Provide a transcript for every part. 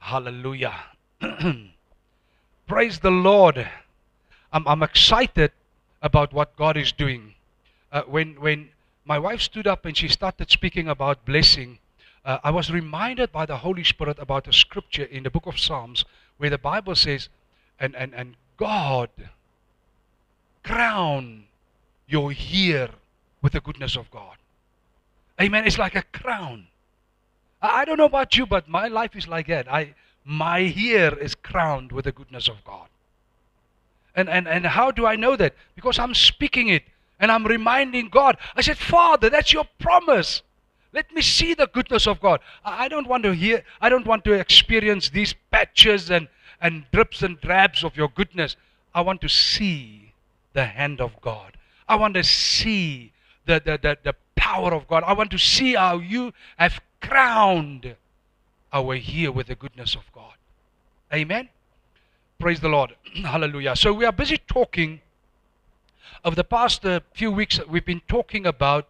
Hallelujah. Praise the Lord. I'm excited about what God is doing. When my wife stood up and she started speaking about blessing, I was reminded by the Holy Spirit about a scripture in the book of Psalms where the Bible says, and God crown your year with the goodness of God. Amen. It's like a crown. I don't know about you, but my life is like that. My year is crowned with the goodness of God. And how do I know that? Because I'm speaking it and I'm reminding God. I said, Father, that's your promise. Let me see the goodness of God. I don't want to hear, I don't want to experience these patches and drips and drabs of your goodness. I want to see the hand of God. I want to see the power of God. I want to see how you have crowned our year with the goodness of God. Amen. Praise the Lord. Hallelujah. So we are busy talking. Over the past few weeks, we've been talking about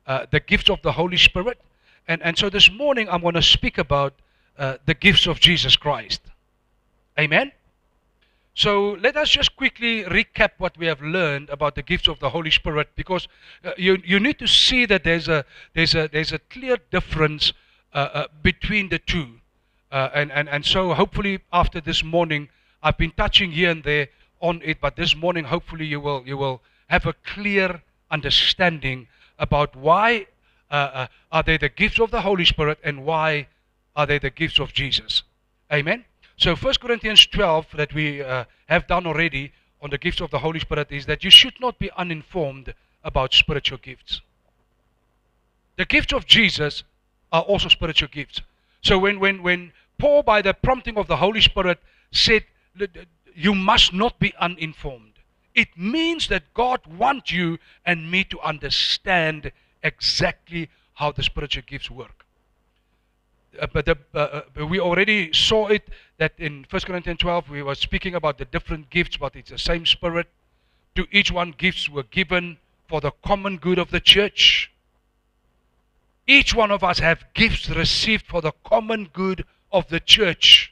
the gifts of the Holy Spirit. And so this morning, I'm going to speak about the gifts of Jesus Christ. Amen. So let us just quickly recap what we have learned about the gifts of the Holy Spirit, because you need to see that there's a clear difference between the two. And so hopefully after this morning, I've been touching here and there on it, but this morning hopefully you will have a clear understanding about why are they the gifts of the Holy Spirit and why are they the gifts of Jesus. Amen. So 1 Corinthians 12 that we have done already on the gifts of the Holy Spirit is that you should not be uninformed about spiritual gifts. The gifts of Jesus are also spiritual gifts. So when Paul, by the prompting of the Holy Spirit, said, you must not be uninformed, it means that God wants you and me to understand exactly how the spiritual gifts work. But we already saw it, that in 1 Corinthians 12 we were speaking about the different gifts, but it's the same Spirit. To each one gifts were given for the common good of the church. Each one of us have gifts received for the common good of the church.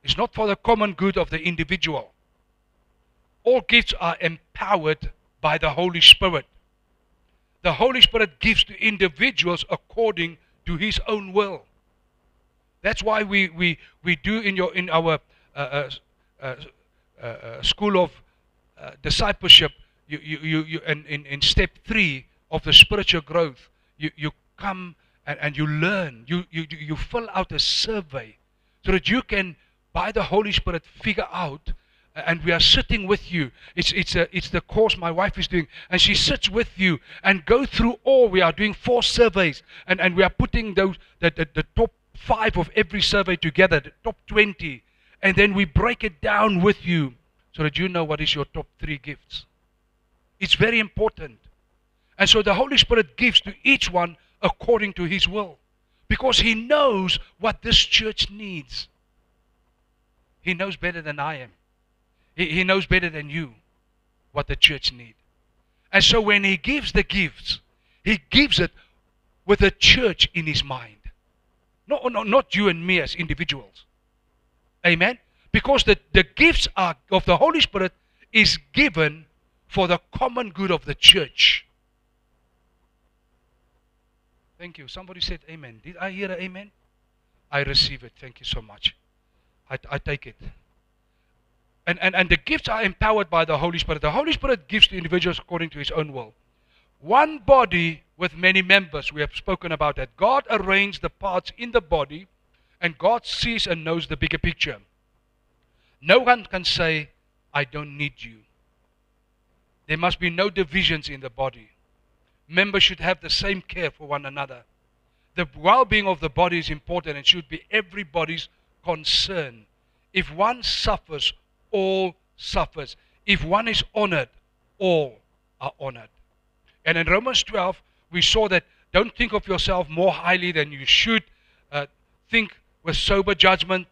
It's not for the common good of the individual. All gifts are empowered by the Holy Spirit. The Holy Spirit gives to individuals according to His own will. That's why we do in our school of discipleship. You in step 3 of the spiritual growth, you come and you learn. You fill out a survey so that you can, by the Holy Spirit, figure out. And we are sitting with you. It's the course my wife is doing, and she sits with you and go through all. We are doing 4 surveys, and we are putting those the top 5 of every survey together, the top 20, and then we break it down with you so that you know what is your top 3 gifts. It's very important. And so the Holy Spirit gives to each one according to His will, because He knows what this church needs. He knows better than I am. He knows better than you what the church needs. And so when He gives the gifts, He gives it with the church in His mind. Not you and me as individuals. Amen? Because the gifts are of the Holy Spirit is given for the common good of the church. Thank you. Somebody said amen. Did I hear an amen? I receive it. Thank you so much. I take it. And the gifts are empowered by the Holy Spirit. The Holy Spirit gives to individuals according to His own will. One body with many members. We have spoken about that. God arranged the parts in the body, and God sees and knows the bigger picture. No one can say, I don't need you. There must be no divisions in the body. Members should have the same care for one another. The well-being of the body is important and should be everybody's concern. If one suffers, all suffers. If one is honored, all are honored. And in Romans 12, we saw that don't think of yourself more highly than you should. Think with sober judgment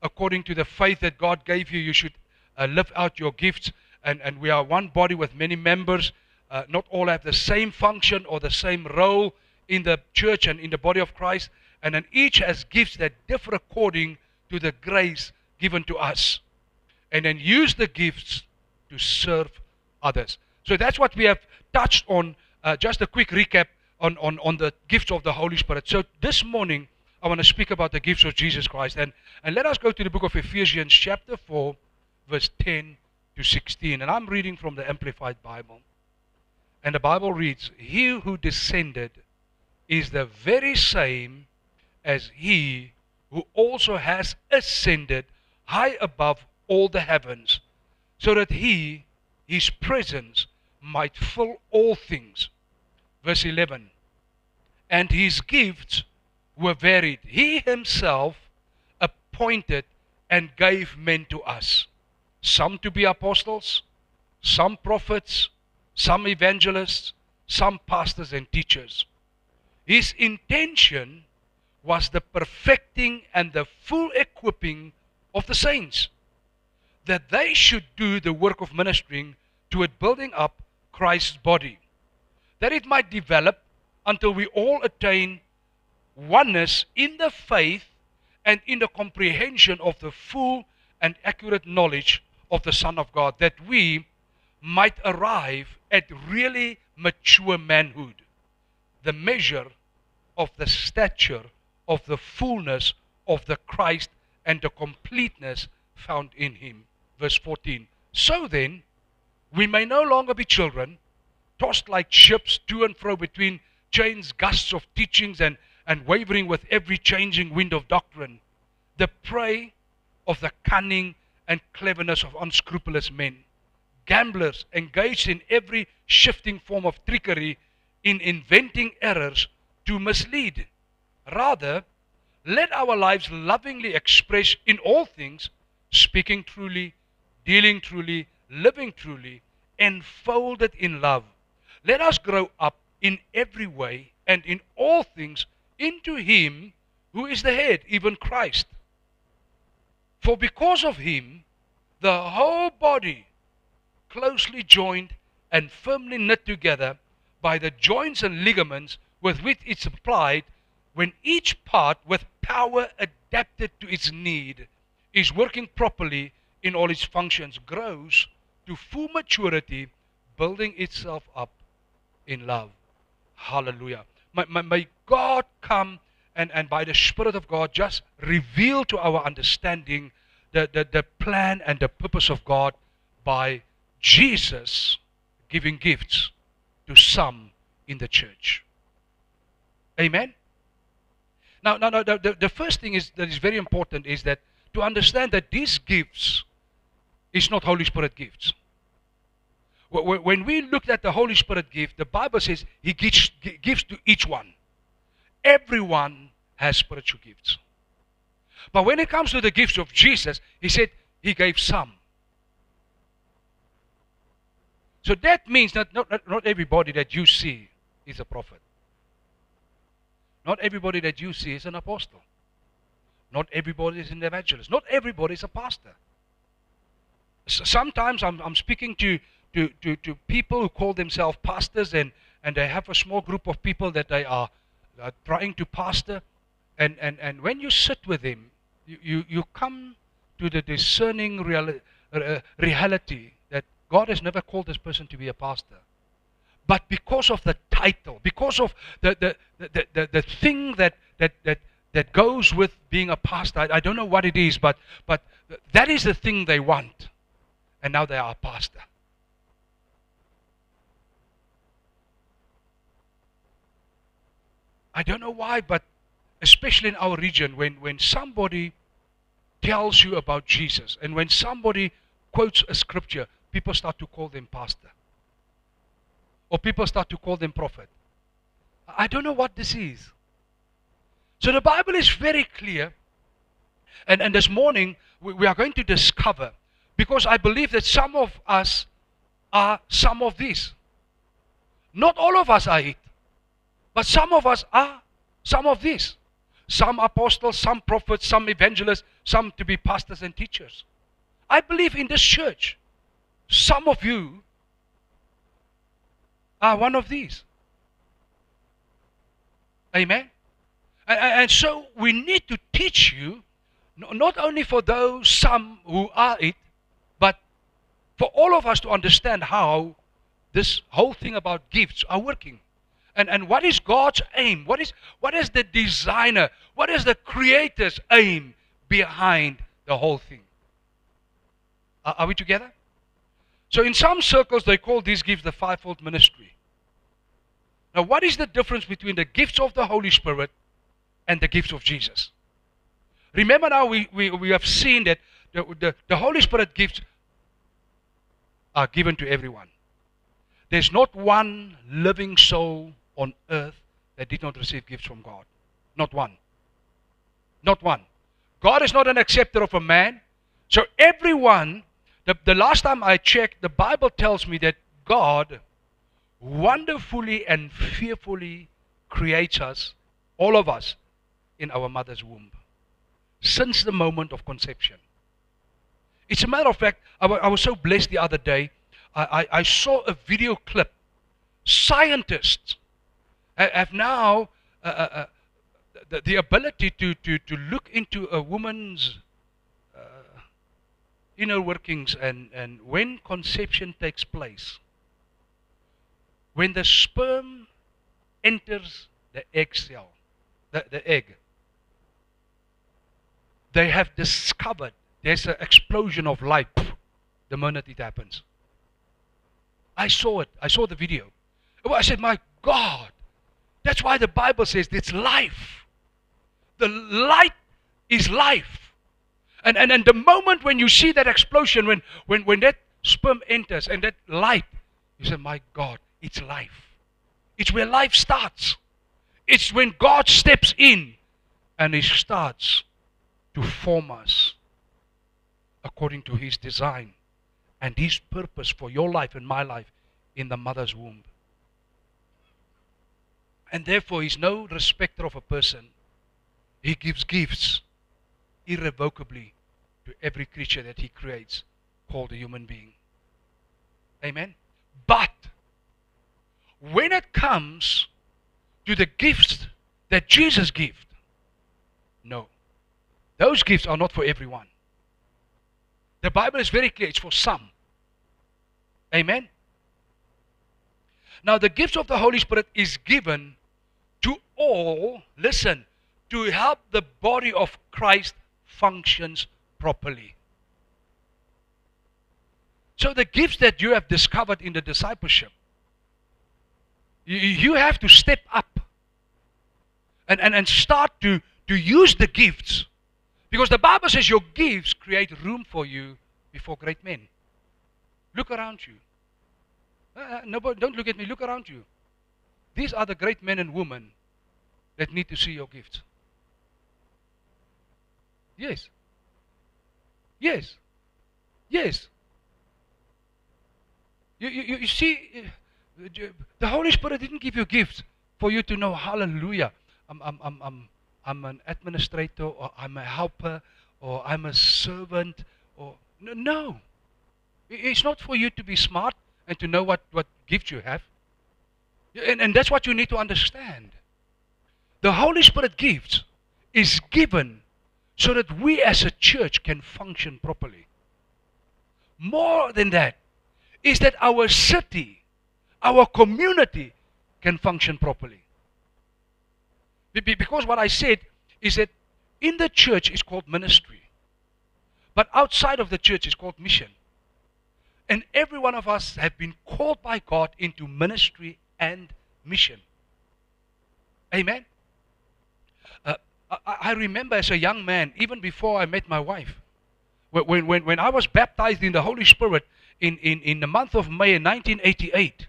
according to the faith that God gave you. You should live out your gifts. And we are one body with many members. Not all have the same function or the same role in the church and in the body of Christ. And then each has gifts that differ according to to the grace given to us, and then use the gifts to serve others. So that's what we have touched on. Just a quick recap on the gifts of the Holy Spirit. So this morning, I want to speak about the gifts of Jesus Christ. And let us go to the book of Ephesians chapter 4, verse 10 to 16. And I'm reading from the Amplified Bible. And the Bible reads, "He who descended is the very same as he who also has ascended high above all the heavens, so that his presence might fill all things." Verse 11, "And his gifts were varied. He himself appointed and gave men to us, some to be apostles, some prophets, some evangelists, some pastors and teachers." His intention was the perfecting and the full equipping of the saints, that they should do the work of ministering to it, building up Christ's body, that it might develop until we all attain oneness in the faith and in the comprehension of the full and accurate knowledge of the Son of God, that we might arrive at really mature manhood, the measure of the stature of the fullness of the Christ and the completeness found in him. Verse 14, "So then, we may no longer be children, tossed like ships to and fro between chains, gusts of teachings, and wavering with every changing wind of doctrine, the prey of the cunning and cleverness of unscrupulous men, gamblers engaged in every shifting form of trickery, in inventing errors to mislead. Rather, let our lives lovingly express in all things, speaking truly, dealing truly, living truly, enfolded in love. Let us grow up in every way and in all things into him who is the head, even Christ. For because of him, the whole body, closely joined and firmly knit together by the joints and ligaments with which it's supplied, when each part with power adapted to its need is working properly in all its functions, grows to full maturity, building itself up in love." Hallelujah. May God come and by the Spirit of God just reveal to our understanding the plan and the purpose of God by Jesus giving gifts to some in the church. Amen? Now, the first thing that is very important is that to understand that these gifts is not Holy Spirit gifts. When we looked at the Holy Spirit gift, the Bible says he gives to each one. Everyone has spiritual gifts. But when it comes to the gifts of Jesus, he said he gave some. So that means that not everybody that you see is a prophet. Not everybody that you see is an apostle. Not everybody is an evangelist. Not everybody is a pastor. Sometimes I'm speaking to people who call themselves pastors, and they have a small group of people that they are trying to pastor. And when you sit with them, you come to the discerning reality that God has never called this person to be a pastor. But because of the title, because of the thing that goes with being a pastor, I don't know what it is, but that is the thing they want. And now they are a pastor. I don't know why, but especially in our region, when somebody tells you about Jesus, and when somebody quotes a scripture, people start to call them pastor. Or people start to call them prophet. I don't know what this is. So the Bible is very clear. And this morning, we are going to discover, because I believe that some of us are some of these. Not all of us are it. But some of us are some of these. Some apostles, some prophets, some evangelists, some to be pastors and teachers. I believe in this church, some of you are one of these. Amen? And so we need to teach you Not only for those some who are it, but for all of us to understand how this whole thing about gifts are working. And what is God's aim? What is the designer? What is the creator's aim behind the whole thing? Are we together? So in some circles they call these gifts the fivefold ministry. Now what is the difference between the gifts of the Holy Spirit and the gifts of Jesus? Remember now we have seen that the Holy Spirit gifts are given to everyone. There's not one living soul on earth that did not receive gifts from God. Not one. Not one. God is not an acceptor of a man. So everyone, the last time I checked, the Bible tells me that God wonderfully and fearfully creates us, all of us, in our mother's womb. Since the moment of conception. It's a matter of fact, I was so blessed the other day. I saw a video clip. Scientists have now the ability to look into a woman's inner workings and when conception takes place. When the sperm enters the egg cell, the egg, they have discovered there's an explosion of light the moment it happens. I saw it. I saw the video. I said, my God, that's why the Bible says it's life. The light is life. And the moment when you see that explosion, when that sperm enters and that light, you say, my God, it's life. It's where life starts. It's when God steps in and He starts to form us according to His design and His purpose for your life and my life in the mother's womb. And therefore He's no respecter of a person. He gives gifts irrevocably to every creature that He creates called a human being. Amen? But when it comes to the gifts that Jesus gave, no. Those gifts are not for everyone. The Bible is very clear, it's for some. Amen? Now the gifts of the Holy Spirit is given to all, listen, to help the body of Christ functions properly. So the gifts that you have discovered in the discipleship, you have to step up and start to use the gifts. Because the Bible says your gifts create room for you before great men. Look around you. Nobody, don't look at me, look around you. These are the great men and women that need to see your gifts. Yes. Yes. Yes. You see, the Holy Spirit didn't give you gifts for you to know, hallelujah, I'm an administrator, or I'm a helper, or I'm a servant, or no. It's not for you to be smart and to know what gift you have. And that's what you need to understand. The Holy Spirit gifts is given so that we as a church can function properly. More than that, is that our city, our community can function properly. Because what I said is that in the church it's called ministry. But outside of the church it's called mission. And every one of us have been called by God into ministry and mission. Amen? I remember as a young man, even before I met my wife, when I was baptized in the Holy Spirit in the month of May in 1988,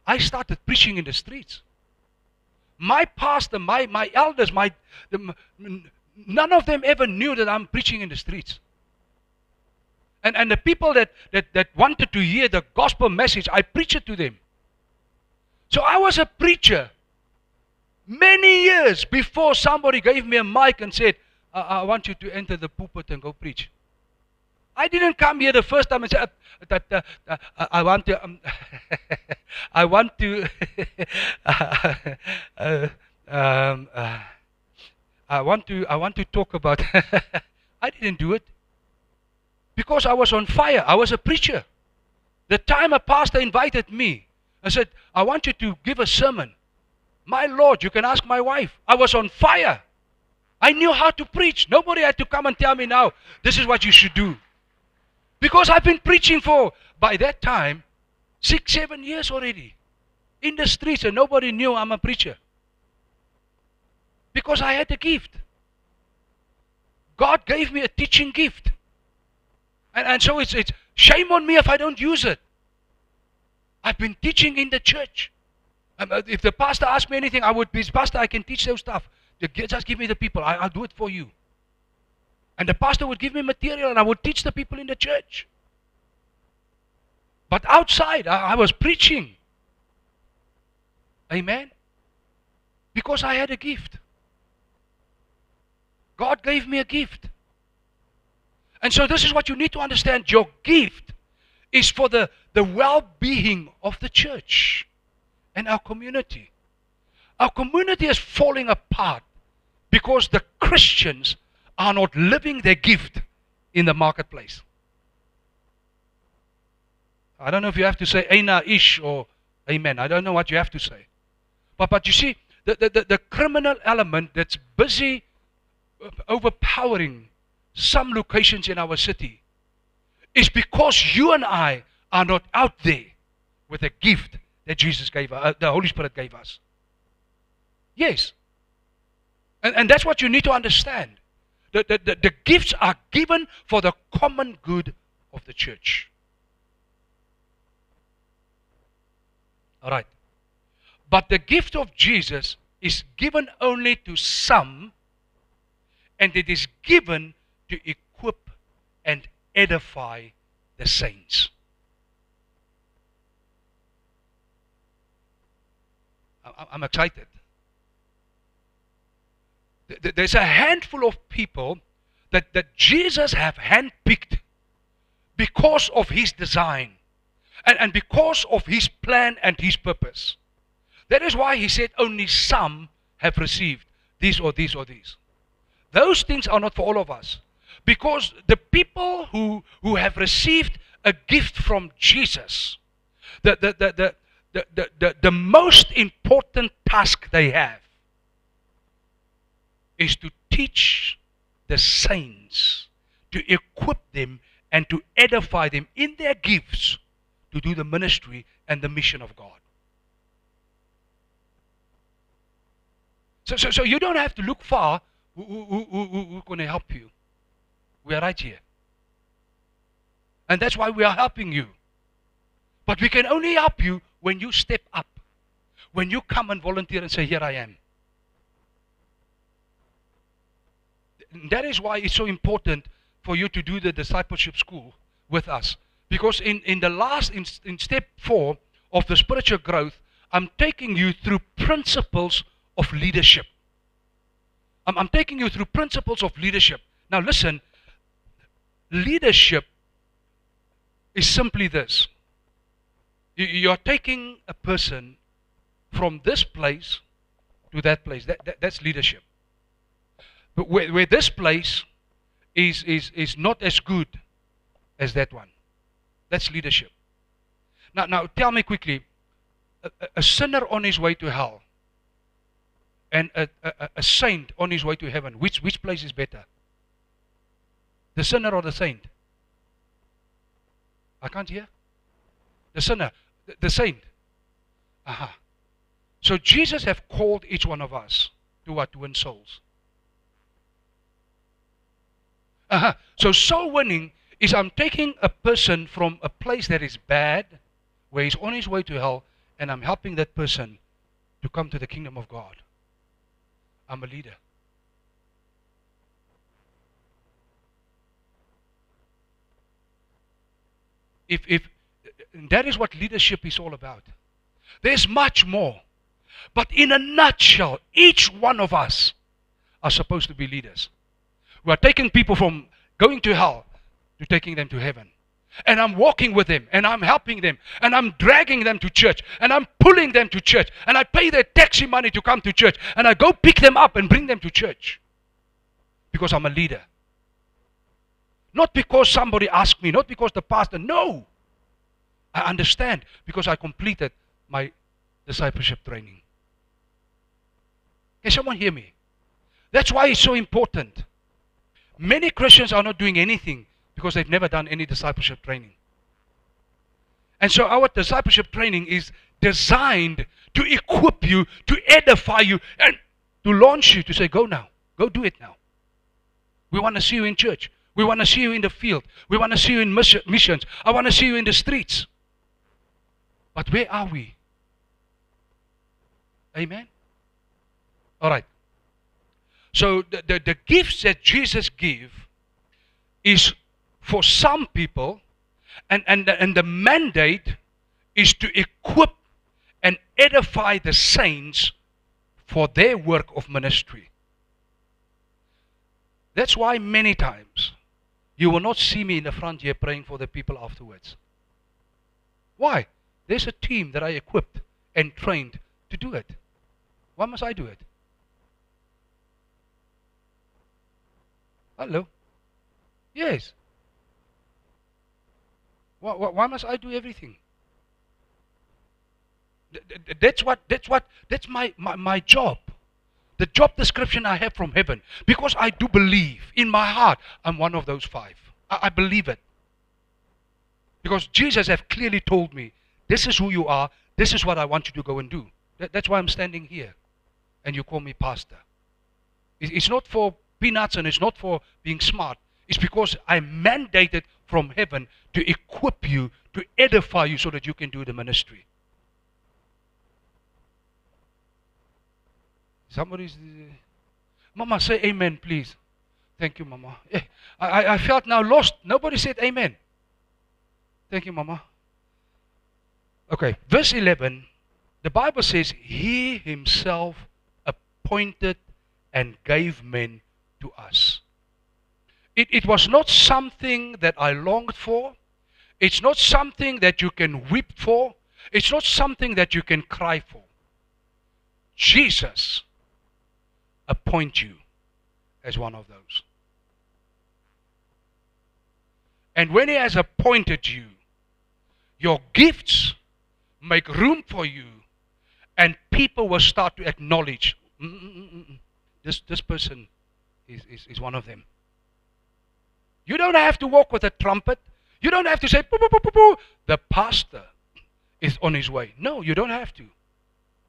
I started preaching in the streets. My pastor, my elders, none of them ever knew that I'm preaching in the streets. And the people that wanted to hear the gospel message, I preached it to them. So I was a preacher many years before somebody gave me a mic and said, I want you to enter the pulpit and go preach. I didn't come here the first time and say, I want to, I want to, I want to talk about. I didn't do it because I was on fire. I was a preacher. The time a pastor invited me and said, "I want you to give a sermon." My Lord, you can ask my wife. I was on fire. I knew how to preach. Nobody had to come and tell me now, this is what you should do. Because I've been preaching for, by that time, 6, 7 years already. In the streets, and nobody knew I'm a preacher. Because I had a gift. God gave me a teaching gift. And so it's shame on me if I don't use it. I've been teaching in the church. If the pastor asked me anything, I would be, "Pastor, I can teach those stuff. Just give me the people. I'll do it for you." And the pastor would give me material and I would teach the people in the church. But outside, I was preaching. Amen? Because I had a gift. God gave me a gift. And so this is what you need to understand. Your gift is for the well-being of the church and our community. Our community is falling apart because the Christians are not living their gift in the marketplace. I don't know if you have to say Aina-ish or Amen. I don't know what you have to say. But you see, the criminal element that's busy overpowering some locations in our city is because you and I are not out there with a gift that Jesus gave us, the Holy Spirit gave us. Yes. And that's what you need to understand. The gifts are given for the common good of the church. All right. But the gift of Jesus is given only to some, and it is given to equip and edify the saints. I'm excited. There's a handful of people that Jesus have handpicked because of his design and because of his plan and his purpose. That is why he said only some have received these or these or these. Those things are not for all of us. Because the people who have received a gift from Jesus, the most important task they have is to teach the saints, to equip them and to edify them in their gifts to do the ministry and the mission of God. So you don't have to look far. Who's going to help you? We are right here. And that's why we are helping you. But we can only help you when you step up. When you come and volunteer and say, "Here I am." That is why it's so important for you to do the discipleship school with us. Because in step 4 of the spiritual growth, I'm taking you through principles of leadership. I'm taking you through principles of leadership. Now listen, leadership is simply this. You're taking a person from this place to that place. That's leadership. But where this place is not as good as that one. That's leadership. Now tell me quickly, a sinner on his way to hell and a saint on his way to heaven, which place is better? The sinner or the saint? I can't hear. The sinner, the saint. Aha. So Jesus have called each one of us to what? To win souls. Aha. So soul winning is I'm taking a person from a place that is bad, where he's on his way to hell, and I'm helping that person to come to the kingdom of God. I'm a leader. If that is what leadership is all about. There's much more. But in a nutshell, each one of us are supposed to be leaders. We are taking people from going to hell to taking them to heaven. And I'm walking with them, and I'm helping them, and I'm dragging them to church, and I'm pulling them to church, and I pay their taxi money to come to church, and I go pick them up and bring them to church. because I'm a leader. Not because somebody asked me, not because the pastor. No. I understand because I completed my discipleship training. Can someone hear me? That's why it's so important. Many Christians are not doing anything because they've never done any discipleship training. And so our discipleship training is designed to equip you, to edify you, and to launch you, to say, go now. Go do it now. We want to see you in church. We want to see you in the field. We want to see you in missions. I want to see you in the streets. But where are we? Amen? All right. So the gifts that Jesus gave is for some people, and the mandate is to equip and edify the saints for their work of ministry. That's why many times you will not see me in the front here praying for the people afterwards. Why? There's a team that I equipped and trained to do it. Why must I do it? Hello? Yes. Why must I do everything? That's my job. The job description I have from heaven. Because I do believe in my heart I'm one of those 5. I believe it. Because Jesus has clearly told me, this is who you are, this is what I want you to go and do. That's why I'm standing here. And you call me pastor. It's not for peanuts and it's not for being smart. It's because I'm mandated from heaven to equip you, to edify you so that you can do the ministry. Somebody's... Mama, say amen, please. Thank you, Mama. I felt now lost. Nobody said amen. Thank you, Mama. Okay, verse 11, the Bible says, He Himself appointed and gave men to us. It was not something that I longed for. It's not something that you can weep for. It's not something that you can cry for. Jesus appoint you as one of those. And when He has appointed you, your gifts make room for you, and people will start to acknowledge, this person is one of them. You don't have to walk with a trumpet. You don't have to say, poo, poo, poo, poo, poo. The pastor is on his way. No, you don't have to.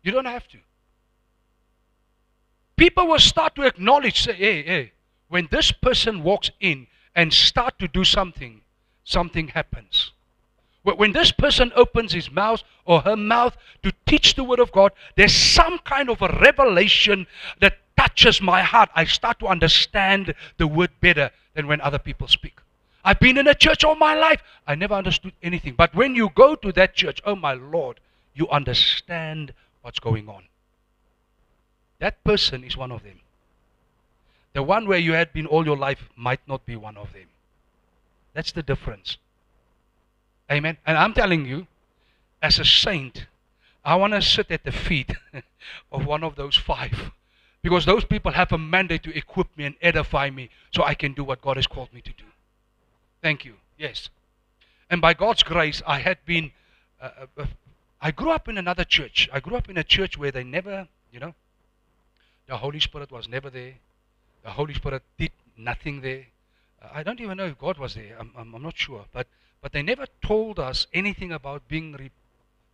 You don't have to. People will start to acknowledge, say, hey, when this person walks in and start to do something, something happens. When this person opens his mouth or her mouth to teach the word of God, there's some kind of a revelation that touches my heart. I start to understand the word better than when other people speak. I've been in a church all my life. I never understood anything. But when you go to that church, oh my Lord, you understand what's going on. That person is one of them. The one where you had been all your life might not be one of them. That's the difference. Amen. And I'm telling you, as a saint, I want to sit at the feet of one of those 5. Because those people have a mandate to equip me and edify me so I can do what God has called me to do. Thank you. Yes. And by God's grace, I had been, I grew up in another church. I grew up in a church where they never, the Holy Spirit was never there. The Holy Spirit did nothing there. I don't even know if God was there. I'm not sure. But they never told us anything about being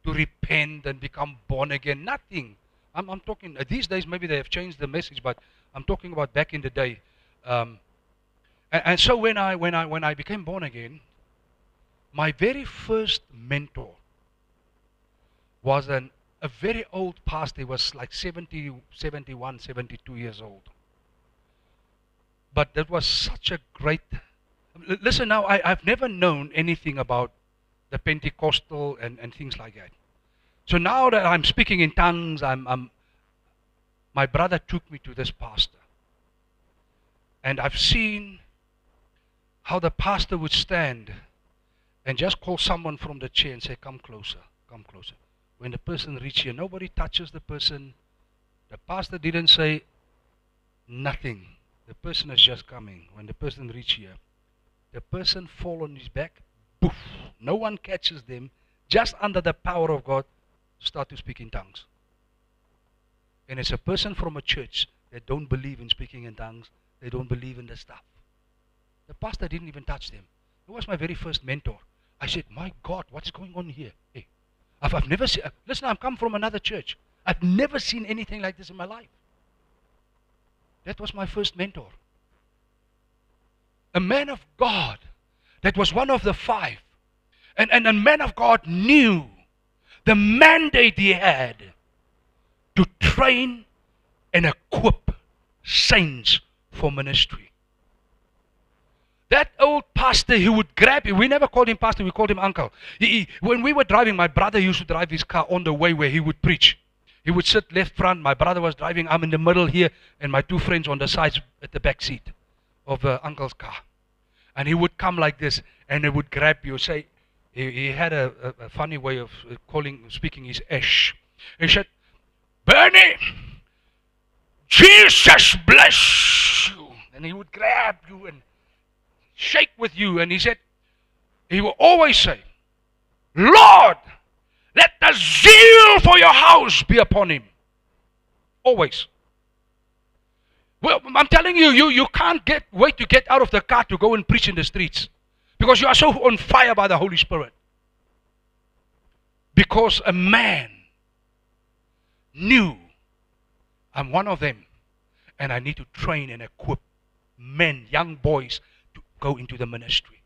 to repent and become born again. Nothing. I'm talking, these days maybe they have changed the message, but I'm talking about back in the day. And so when I became born again, my very first mentor was a very old pastor. He was like 70, 71, 72 years old. But that was such a great... Listen now, I've never known anything about the Pentecostal and things like that. So now that I'm speaking in tongues, my brother took me to this pastor. And I've seen how the pastor would stand and just call someone from the chair and say, come closer, come closer. When the person reaches here, nobody touches the person. The pastor didn't say nothing. The person is just coming. When the person reach here, the person fall on his back, poof, no one catches them, just under the power of God, start to speak in tongues. And it's a person from a church that don't believe in speaking in tongues, they don't believe in the stuff. The pastor didn't even touch them. He was my very first mentor. I said, my God, what's going on here? Hey, I've never seen, listen, I've come from another church. I've never seen anything like this in my life. That was my first mentor. A man of God that was one of the 5. And a man of God knew the mandate he had to train and equip saints for ministry. That old pastor, he would grab you. We never called him pastor, we called him uncle. When we were driving, my brother used to drive his car on the way where he would preach. He would sit left front, my brother was driving, I'm in the middle here, and my 2 friends on the sides at the back seat of uncle's car. And he would come like this, and he would grab you, say, he had a funny way of speaking his esh. He said, Bernie, Jesus bless you. And he would grab you and shake with you. And he will always say, Lord, let the zeal for your house be upon him. Always. Well, I'm telling you, you can't wait to get out of the car to go and preach in the streets. Because you are so on fire by the Holy Spirit. Because a man knew, I'm one of them, and I need to train and equip men, young boys, to go into the ministry.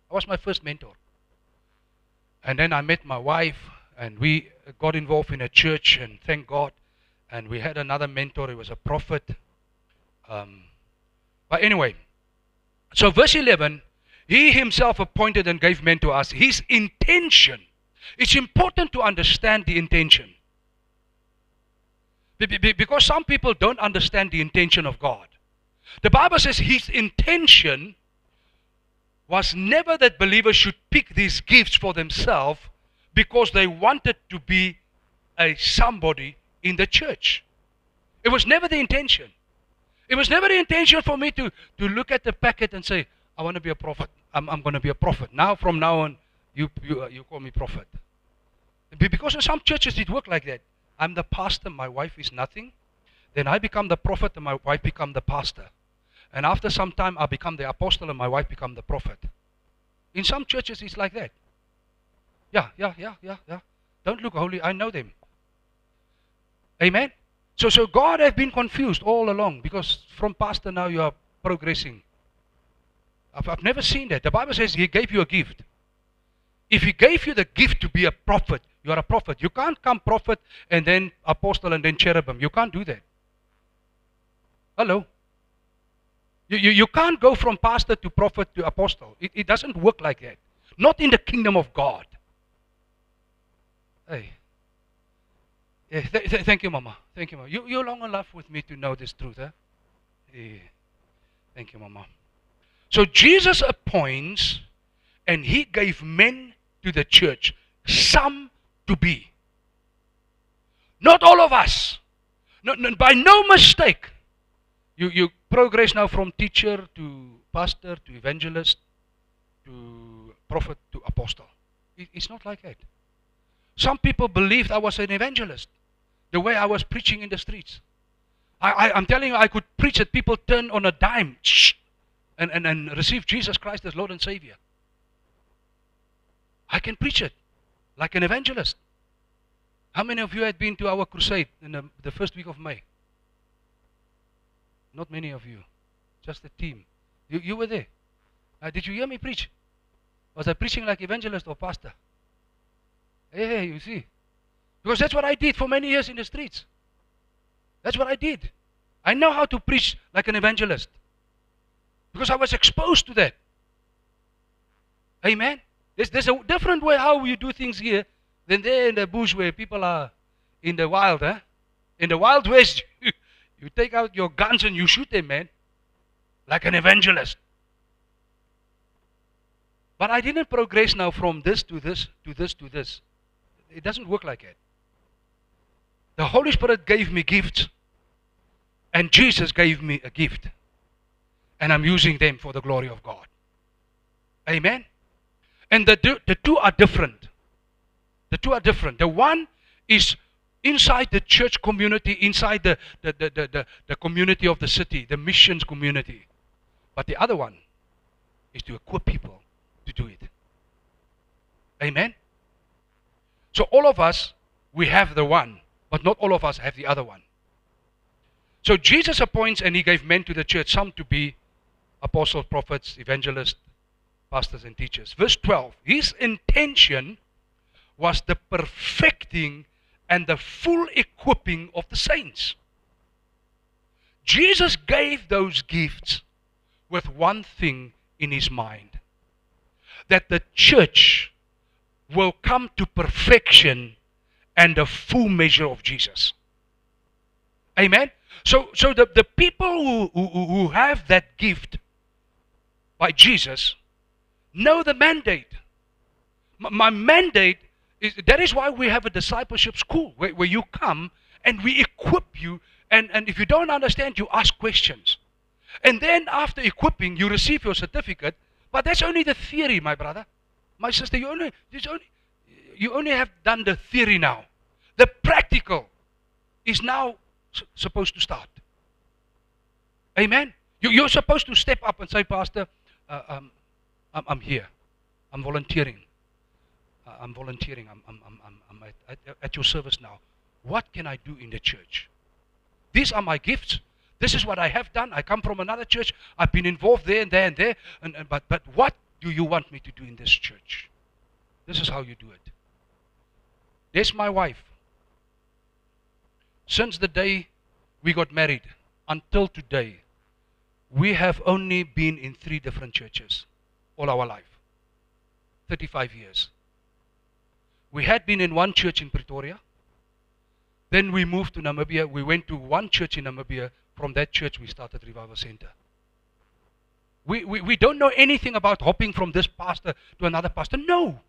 That was my first mentor. And then I met my wife, and we got involved in a church, and thank God. And we had another mentor, he was a prophet. But anyway, so verse 11, he himself appointed and gave men to us. His intention. It's important to understand the intention. Because some people don't understand the intention of God. The Bible says his intention was never that believers should pick these gifts for themselves because they wanted to be a somebody in the church. It was never the intention. It was never the intention for me to look at the packet and say, I want to be a prophet. I'm going to be a prophet. Now, from now on, you call me prophet. Because in some churches it works like that. I'm the pastor, my wife is nothing. Then I become the prophet and my wife become the pastor. And after some time I become the apostle and my wife become the prophet. In some churches it's like that. Yeah. Don't look holy, I know them. Amen? So God has been confused all along because from pastor now you are progressing. I've never seen that. The Bible says he gave you a gift. If he gave you the gift to be a prophet, you are a prophet. You can't come prophet and then apostle and then cherubim. You can't do that. Hello? You can't go from pastor to prophet to apostle. It doesn't work like that. Not in the kingdom of God. Hey. Yeah, thank you, Mama. Thank you, Mama. You're long enough with me to know this truth, huh? Yeah. Thank you, Mama. So Jesus appoints, and he gave men to the church, some to be. Not all of us. No, by no mistake. You progress now from teacher to pastor to evangelist to prophet to apostle. It's not like that. Some people believed I was an evangelist. The way I was preaching in the streets. I'm telling you, I could preach that people turn on a dime and receive Jesus Christ as Lord and Savior. I can preach it like an evangelist. How many of you had been to our crusade in the first week of May? Not many of you. Just the team. You were there. Did you hear me preach? Was I preaching like evangelist or pastor? Hey, you see. Because that's what I did for many years in the streets. That's what I did. I know how to preach like an evangelist. Because I was exposed to that. Amen? There's a different way how you do things here than there in the bush where people are in the wild. Huh? In the Wild West, you take out your guns and you shoot them, man. Like an evangelist. But I didn't progress now from this to this to this to this. It doesn't work like that. The Holy Spirit gave me gifts. And Jesus gave me a gift. And I'm using them for the glory of God. Amen? And the two are different. The two are different. The one is inside the church community, inside the community of the city, the missions community. But the other one is to equip people to do it. Amen? So all of us, we have the one, but not all of us have the other one. So Jesus appoints, and he gave men to the church, some to be apostles, prophets, evangelists, pastors and teachers. Verse 12, his intention was the perfecting and the full equipping of the saints. Jesus gave those gifts with one thing in his mind, that the church will come to perfection and the full measure of Jesus. Amen? So the people who have that gift by Jesus know the mandate. My mandate is, that is why we have a discipleship school where you come and we equip you, and if you don't understand, you ask questions. And then after equipping, you receive your certificate, but that's only the theory, my brother. My sister, you only have done the theory now. The practical is now supposed to start. Amen? You're supposed to step up and say, Pastor, I'm here. I'm volunteering. I'm volunteering. I'm at your service now. What can I do in the church? These are my gifts. This is what I have done. I come from another church. I've been involved there and there and there. But what do you want me to do in this church? This is how you do it. There's my wife. Since the day we got married until today, we have only been in 3 different churches all our life. 35 years. We had been in one church in Pretoria. Then we moved to Namibia. We went to one church in Namibia. From that church we started Revival Center. We don't know anything about hopping from this pastor to another pastor. No.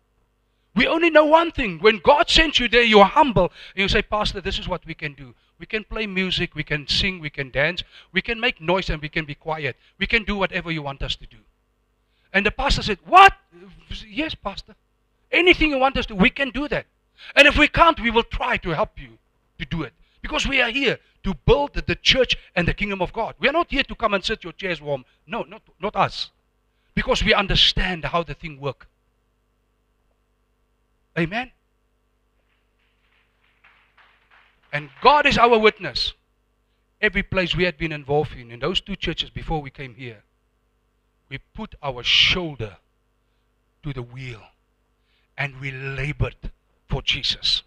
We only know one thing. When God sends you there, you're humble. And you say, Pastor, this is what we can do. We can play music, we can sing, we can dance, we can make noise and we can be quiet. We can do whatever you want us to do. And the pastor said, what? Yes, Pastor. Anything you want us to, we can do that. And if we can't, we will try to help you to do it. Because we are here to build the church and the kingdom of God. We are not here to come and sit your chairs warm. No, not us. Because we understand how the thing works. Amen? And God is our witness. Every place we had been involved in those 2 churches before we came here, we put our shoulder to the wheel and we labored for Jesus.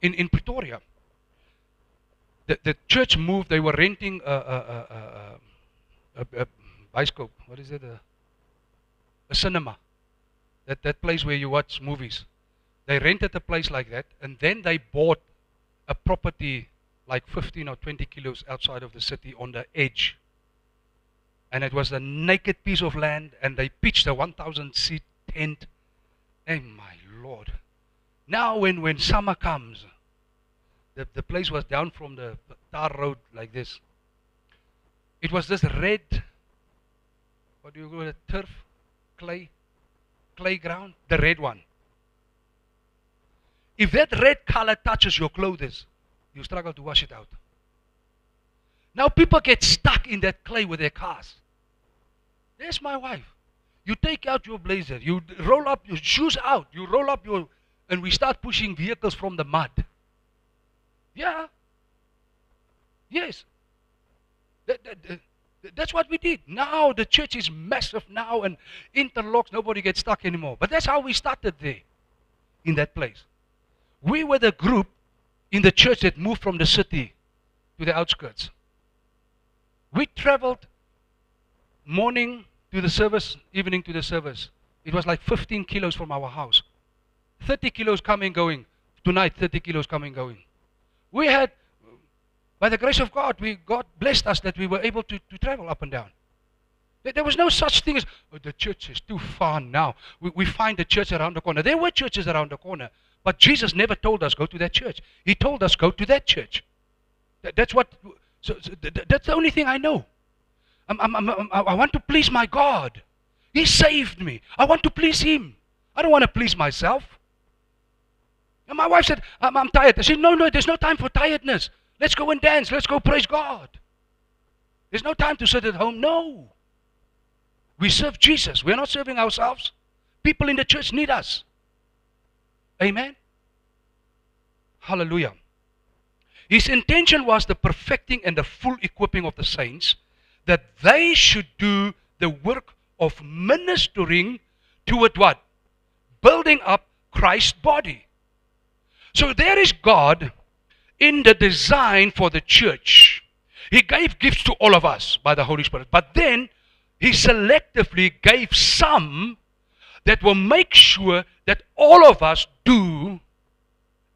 In Pretoria, the church moved. They were renting a bioscope. What is it? A cinema. That place where you watch movies. They rented a place like that, and then they bought a property like 15 or 20 kilos outside of the city on the edge. And it was a naked piece of land, and they pitched a 1,000-seat tent. Oh my Lord. Now when summer comes, the place was down from the tar road like this. It was this red, what do you call it, turf, clay ground, the red one. If that red color touches your clothes, you struggle to wash it out. Now people get stuck in that clay with their cars. There's my wife. You take out your blazer, you roll up your shoes out, you roll up your, and we start pushing vehicles from the mud. Yeah. Yes. That's what we did. Now the church is massive now and interlocks, nobody gets stuck anymore. But that's how we started there, in that place. We were the group in the church that moved from the city to the outskirts. We traveled morning to the service, evening to the service. It was like 15 kilos from our house. 30 kilos coming, going. Tonight, 30 kilos coming, going. We had, by the grace of God, God blessed us that we were able to travel up and down. There was no such thing as, oh, the church is too far now. We find the church around the corner. There were churches around the corner. But Jesus never told us, go to that church. He told us, go to that church. That's what, That's the only thing I know. I want to please my God. He saved me. I want to please Him. I don't want to please myself. And my wife said, I'm tired. I said, no, there's no time for tiredness. Let's go and dance. Let's go praise God. There's no time to sit at home. No. We serve Jesus. We're not serving ourselves. People in the church need us. Amen. Hallelujah. His intention was the perfecting and the full equipping of the saints, that they should do the work of ministering toward what? Building up Christ's body. So there is God in the design for the church. He gave gifts to all of us by the Holy Spirit. But then He selectively gave some that will make sure that all of us do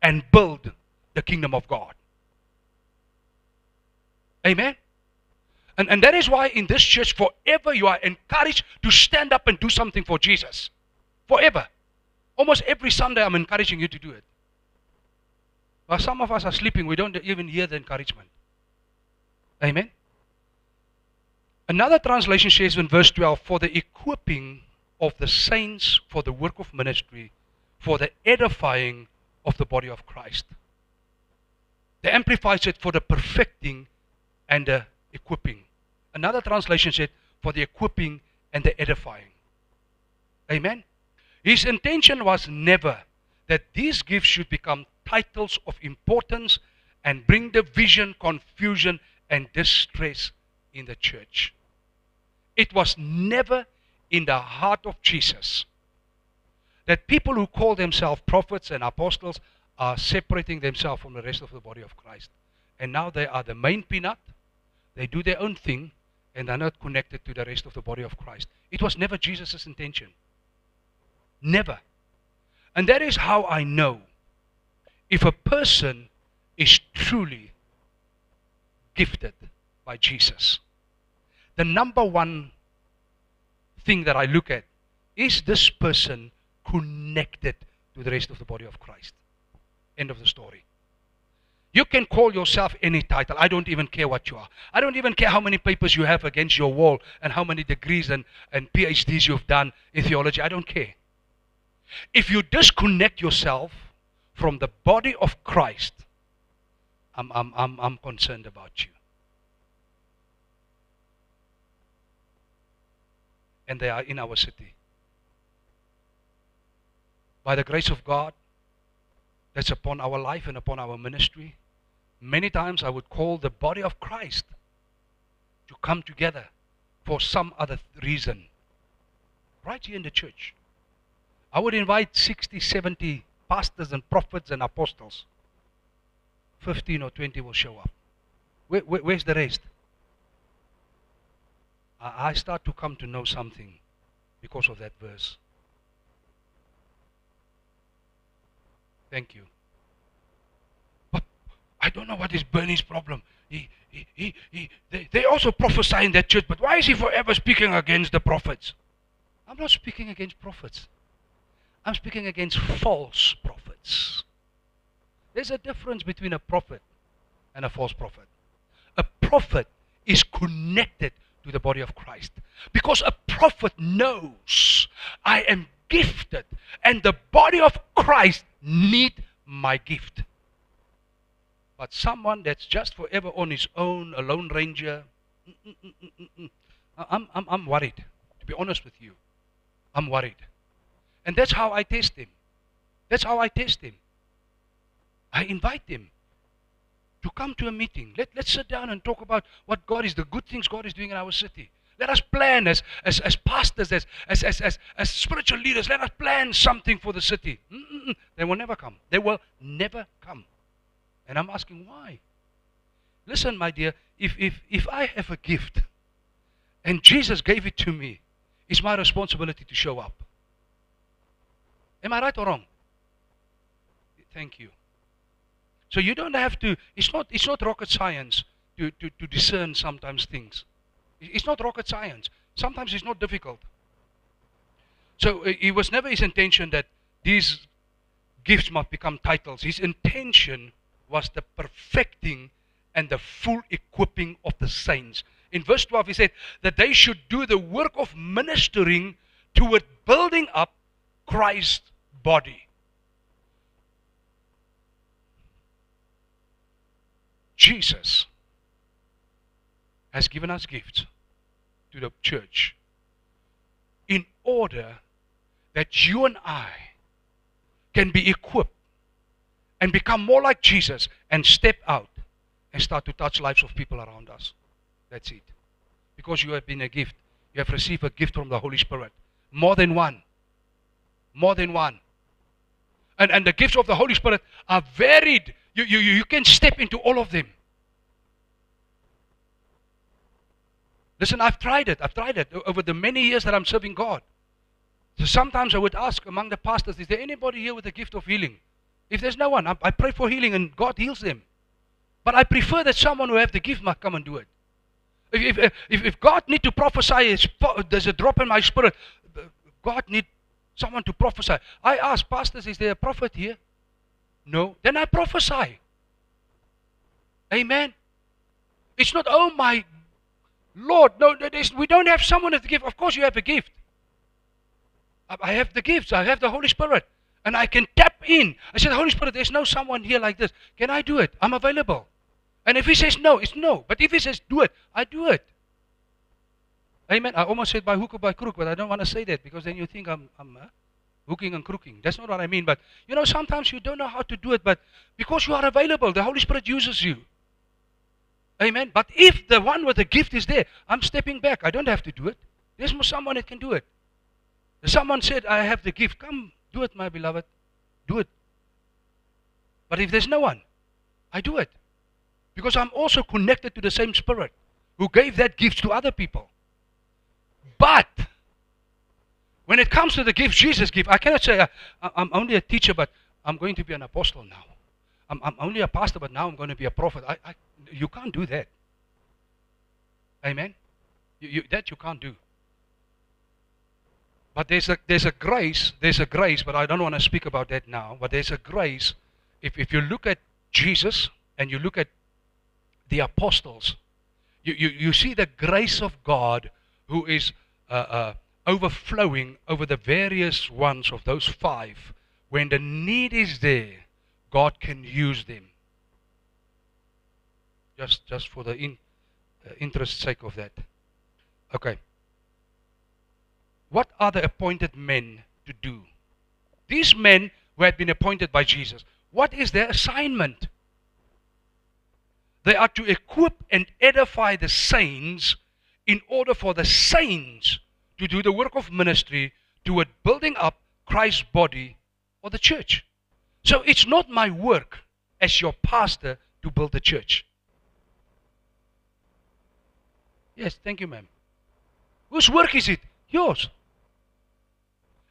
and build the kingdom of God. Amen? And that is why in this church forever you are encouraged to stand up and do something for Jesus. Forever. Almost every Sunday I'm encouraging you to do it. But some of us are sleeping. We don't even hear the encouragement. Amen? Another translation says in verse 12, for the equipping of the saints for the work of ministry, for the edifying of the body of Christ. The Amplified said for the perfecting and the equipping. Another translation said for the equipping and the edifying. Amen? His intention was never that these gifts should become titles of importance and bring division, confusion, and distress in the church. It was never in the heart of Jesus that people who call themselves prophets and apostles are separating themselves from the rest of the body of Christ. And now they are the main peanut. They do their own thing and they're not connected to the rest of the body of Christ. It was never Jesus' intention. Never. And that is how I know if a person is truly gifted by Jesus. The number one thing that I look at, is this person connected to the rest of the body of Christ? End of the story. You can call yourself any title. I don't even care what you are. I don't even care how many papers you have against your wall and how many degrees and PhDs you've done in theology. I don't care. If you disconnect yourself from the body of Christ, I'm concerned about you. And they are in our city. By the grace of God that's upon our life and upon our ministry, many times I would call the body of Christ to come together for some other reason. Right here in the church. I would invite 60, 70 pastors and prophets and apostles. 15 or 20 will show up. Where's the rest? I start to come to know something because of that verse. Thank you. But I don't know what is Bernie's problem. They also prophesy in that church, but why is he forever speaking against the prophets? I'm not speaking against prophets. I'm speaking against false prophets. There's a difference between a prophet and a false prophet. A prophet is connected to the body of Christ. Because a prophet knows I am gifted and the body of Christ need my gift. But someone that's just forever on his own, a lone ranger, I'm worried. To be honest with you, I'm worried. And that's how I test him. That's how I test him. I invite him to come to a meeting. Let's sit down and talk about what God is, the good things God is doing in our city. Let us plan as pastors, as spiritual leaders, let us plan something for the city. They will never come. They will never come. And I'm asking why? Listen, my dear, if I have a gift and Jesus gave it to me, it's my responsibility to show up. Am I right or wrong? Thank you. So you don't have to, it's not rocket science to discern sometimes things. It's not rocket science. Sometimes it's not difficult. So it was never his intention that these gifts must become titles. His intention was the perfecting and the full equipping of the saints. In verse 12 he said that they should do the work of ministering toward building up Christ's body. Jesus has given us gifts to the church in order that you and I can be equipped and become more like Jesus and step out and start to touch lives of people around us. That's it. Because you have been a gift. You have received a gift from the Holy Spirit. More than one. More than one. And the gifts of the Holy Spirit are varied. You can step into all of them. Listen, I've tried it. I've tried it over the many years that I'm serving God. So sometimes I would ask among the pastors, is there anybody here with the gift of healing? If there's no one, I pray for healing and God heals them. But I prefer that someone who has the gift must come and do it. If God needs to prophesy, there's a drop in my spirit, God needs someone to prophesy. I ask pastors, is there a prophet here? No. Then I prophesy. Amen. It's not, oh my Lord, no, we don't have someone with the gift. Of course you have a gift. I have the gifts. I have the Holy Spirit. And I can tap in. I said, Holy Spirit, there's no someone here like this. Can I do it? I'm available. And if he says no, it's no. But if he says do it, I do it. Amen. I almost said by hook or by crook, but I don't want to say that because then you think I'm hooking and crooking. That's not what I mean. But, you know, sometimes you don't know how to do it, but because you are available, the Holy Spirit uses you. Amen. But if the one with the gift is there, I'm stepping back. I don't have to do it. There's someone that can do it. Someone said, I have the gift. Come, do it, my beloved. Do it. But if there's no one, I do it. Because I'm also connected to the same Spirit who gave that gift to other people. But when it comes to the gift Jesus gave, I cannot say, I'm only a teacher, but I'm going to be an apostle now. I'm only a pastor, but now I'm going to be a prophet. You can't do that. Amen? That you can't do. But there's a grace, but I don't want to speak about that now. But there's a grace. If you look at Jesus and you look at the apostles, you see the grace of God who is overflowing over the various ones of those five. When the need is there, God can use them. Just for the interest sake of that. Okay. What are the appointed men to do? These men who had been appointed by Jesus, what is their assignment? They are to equip and edify the saints in order for the saints to do the work of ministry toward building up Christ's body or the church. So it's not my work as your pastor to build the church. Yes, thank you, ma'am. Whose work is it? Yours.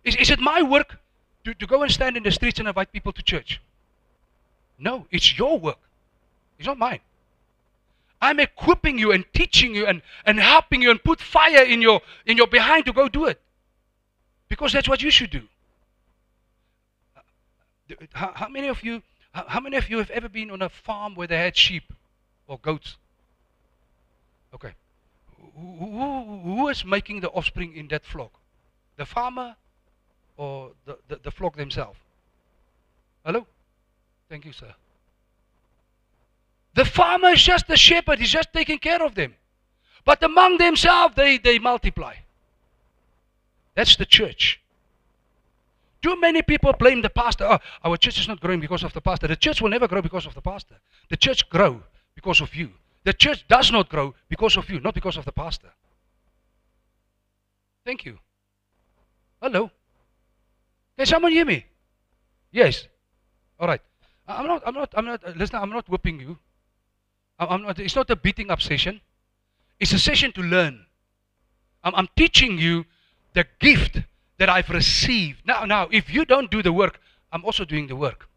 Is it my work to go and stand in the streets and invite people to church? No, it's your work. It's not mine. I'm equipping you and teaching you and helping you and put fire in your behind to go do it. Because that's what you should do. How many of you have ever been on a farm where they had sheep or goats? Okay. Who is making the offspring in that flock? The farmer or the flock themselves? Hello? Thank you, sir. The farmer is just the shepherd. He's just taking care of them. But among themselves, they multiply. That's the church. Too many people blame the pastor. Oh, our church is not growing because of the pastor. The church will never grow because of the pastor. The church grows because of you. The church does not grow because of you, not because of the pastor. Thank you. Hello? Can someone hear me? Yes. All right. Listen, I'm not whipping you. It's not a beating up session. It's a session to learn. I'm teaching you the gift that I've received. Now, if you don't do the work, I'm also doing the work.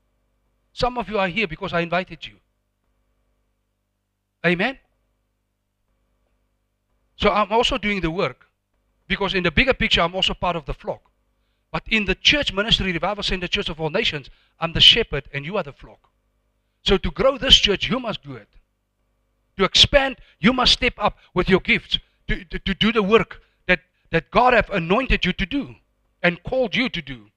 Some of you are here because I invited you. Amen? So I'm also doing the work because in the bigger picture, I'm also part of the flock. But in the church ministry, Revival Center Church of All Nations, I'm the shepherd and you are the flock. So to grow this church, you must do it. to expand, you must step up with your gifts to do the work that God have anointed you to do and called you to do.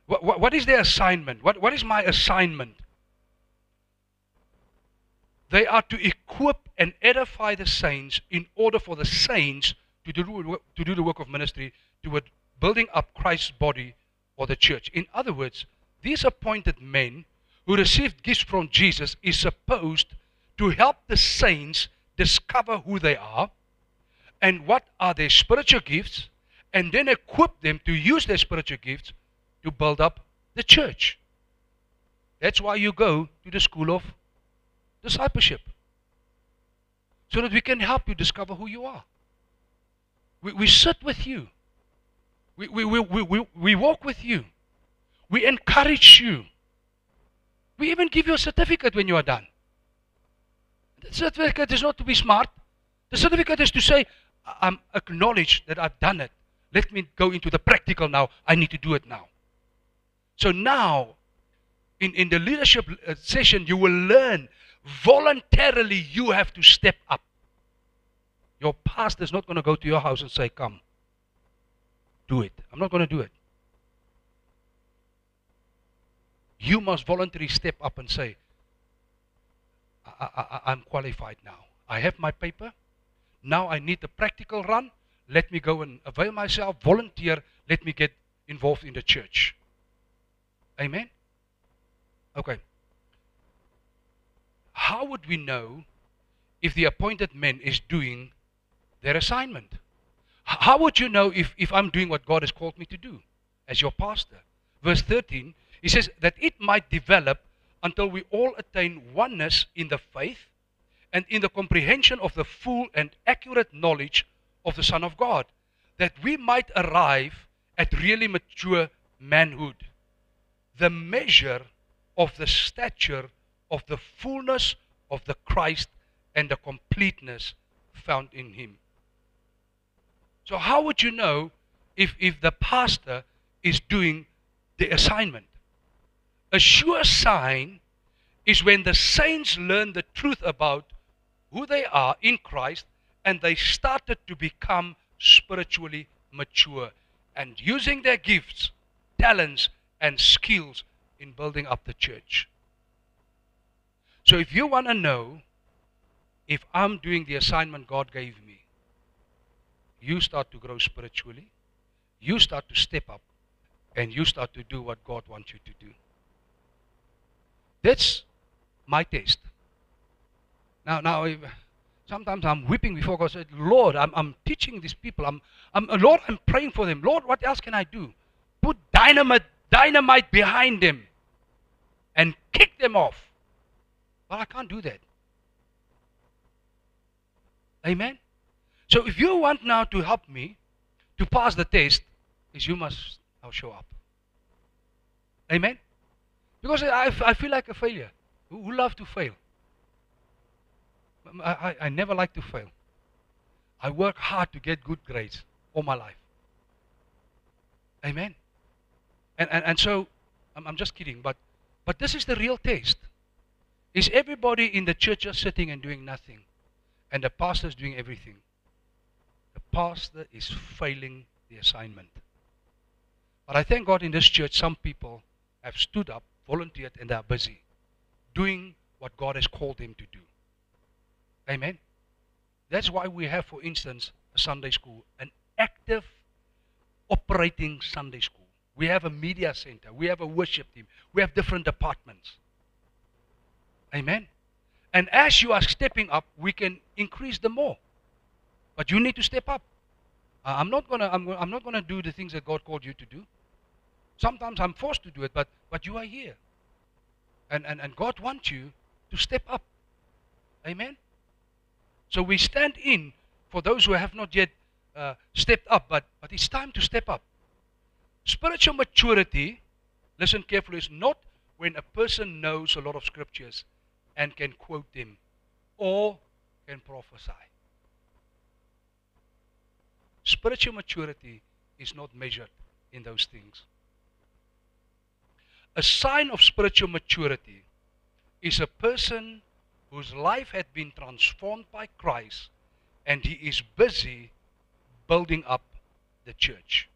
What is their assignment? What is my assignment? They are to equip and edify the saints in order for the saints to do the work of ministry toward building up Christ's body or the church. In other words, these appointed men who received gifts from Jesus is supposed to help the saints discover who they are and what are their spiritual gifts, and then equip them to use their spiritual gifts to build up the church. That's why you go to the school of discipleship, so that we can help you discover who you are. We sit with you. We walk with you. We encourage you. We even give you a certificate when you are done. The certificate is not to be smart. The certificate is to say, I'm acknowledged that I've done it. Let me go into the practical now. I need to do it now. So now, in the leadership session, you will learn voluntarily you have to step up. Your pastor is not going to go to your house and say, come, do it. I'm not going to do it. You must voluntarily step up and say, I'm qualified now. I have my paper. Now I need the practical run. Let me go and avail myself, volunteer. Let me get involved in the church. Amen? Okay. How would we know if the appointed man is doing their assignment? How would you know if I'm doing what God has called me to do as your pastor? Verse 13, he says that it might develop until we all attain oneness in the faith and in the comprehension of the full and accurate knowledge of the Son of God, that we might arrive at really mature manhood, the measure of the stature of the fullness of the Christ and the completeness found in Him. So how would you know if the pastor is doing the assignment? A sure sign is when the saints learn the truth about who they are in Christ and they started to become spiritually mature and using their gifts, talents, and skills in building up the church. So if you want to know if I'm doing the assignment God gave me, you start to grow spiritually, you start to step up, and you start to do what God wants you to do. That's my test. Now, sometimes I'm weeping before God. Said, Lord, I'm teaching these people. Lord, I'm praying for them. Lord, what else can I do? Put dynamite behind them and kick them off. But I can't do that. Amen? So if you want now to help me to pass the test, is you must now show up. Amen? Because I feel like a failure. Who love to fail? I never like to fail. I work hard to get good grades all my life. Amen? And so, I'm just kidding, but this is the real test. Is everybody in the church just sitting and doing nothing? And the pastor is doing everything? The pastor is failing the assignment. But I thank God in this church, some people have stood up, volunteered, and they are busy doing what God has called them to do. Amen? That's why we have, for instance, a Sunday school, an active operating Sunday school. We have a media center. We have a worship team. We have different departments. Amen? And as you are stepping up, we can increase them more. But you need to step up. I'm not gonna do the things that God called you to do. Sometimes I'm forced to do it, but you are here. And God wants you to step up. Amen? So we stand in for those who have not yet stepped up, but it's time to step up. Spiritual maturity, listen carefully, is not when a person knows a lot of scriptures and can quote them or can prophesy. Spiritual maturity is not measured in those things. A sign of spiritual maturity is a person whose life had been transformed by Christ, and he is busy building up the church.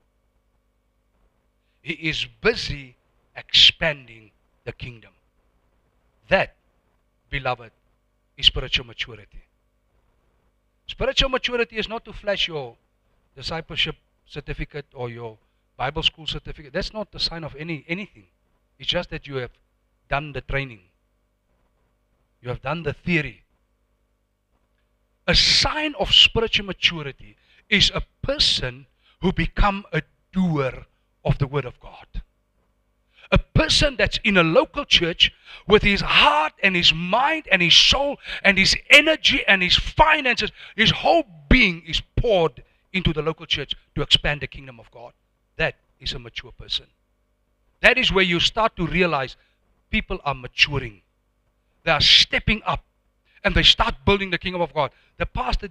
He is busy expanding the kingdom. That, beloved, is spiritual maturity. Spiritual maturity is not to flash your discipleship certificate or your Bible school certificate. That's not the sign of anything. It's just that you have done the training. You have done the theory. A sign of spiritual maturity is a person who become a doer of the Word of God. A person that's in a local church with his heart and his mind and his soul and his energy and his finances, his whole being is poured into the local church to expand the kingdom of God. That is a mature person. That is where you start to realize people are maturing. They are stepping up and they start building the kingdom of God. The pastor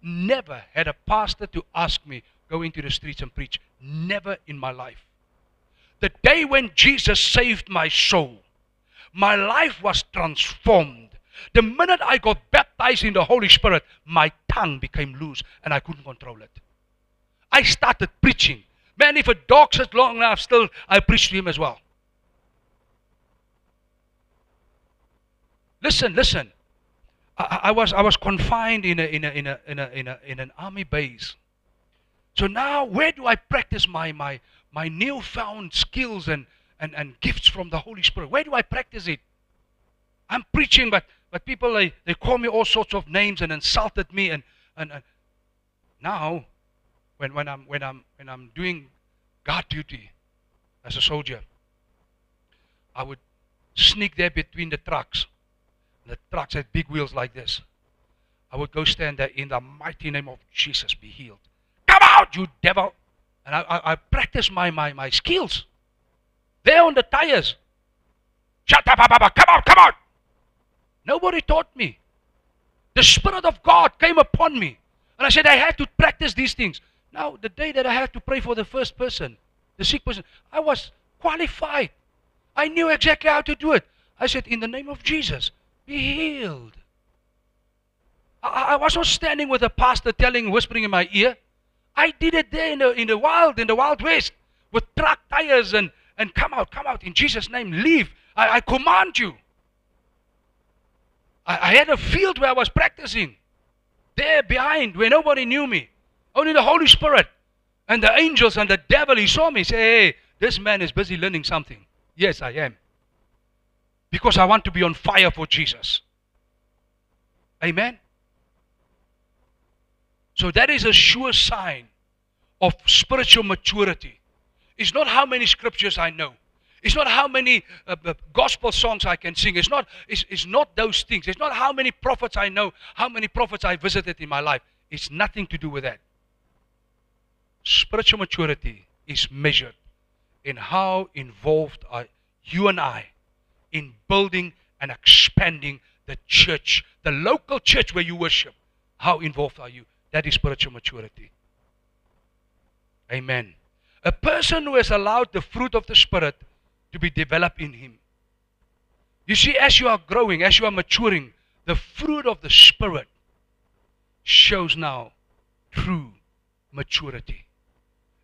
never had a pastor to ask me, go into the streets and preach. Never in my life. The day when Jesus saved my soul, my life was transformed. The minute I got baptized in the Holy Spirit, my tongue became loose and I couldn't control it. I started preaching. Man, if a dog sits long enough still, I preach to him as well. Listen. I was confined in an army base. So now, where do I practice my newfound skills and gifts from the Holy Spirit? Where do I practice it? I'm preaching, but people they call me all sorts of names and insulted me, and now when I'm doing guard duty as a soldier, I would sneak there between the trucks. The trucks had big wheels like this. I would go stand there, in the mighty name of Jesus, be healed. Come out, you devil! And I practice my skills. There on the tires. Shut up, come out! Nobody taught me. The Spirit of God came upon me. And I said I had to practice these things. Now, the day that I had to pray for the first person, the sick person, I was qualified. I knew exactly how to do it. I said, in the name of Jesus, be healed. I was not standing with a pastor whispering in my ear. I did it there in the wild west, with truck tires and come out, in Jesus' name, leave. I command you. I had a field where I was practicing, there behind, where nobody knew me. Only the Holy Spirit and the angels and the devil, he saw me, say, hey, this man is busy learning something. Yes, I am. Because I want to be on fire for Jesus. Amen? So that is a sure sign of spiritual maturity. It's not how many scriptures I know. It's not how many gospel songs I can sing. It's not those things. It's not how many prophets I know, how many prophets I visited in my life. It's nothing to do with that. Spiritual maturity is measured in how involved are you and I in building and expanding the church, the local church where you worship. How involved are you? That is spiritual maturity. Amen. A person who has allowed the fruit of the Spirit to be developed in him. You see, as you are growing, as you are maturing, the fruit of the Spirit shows now true maturity.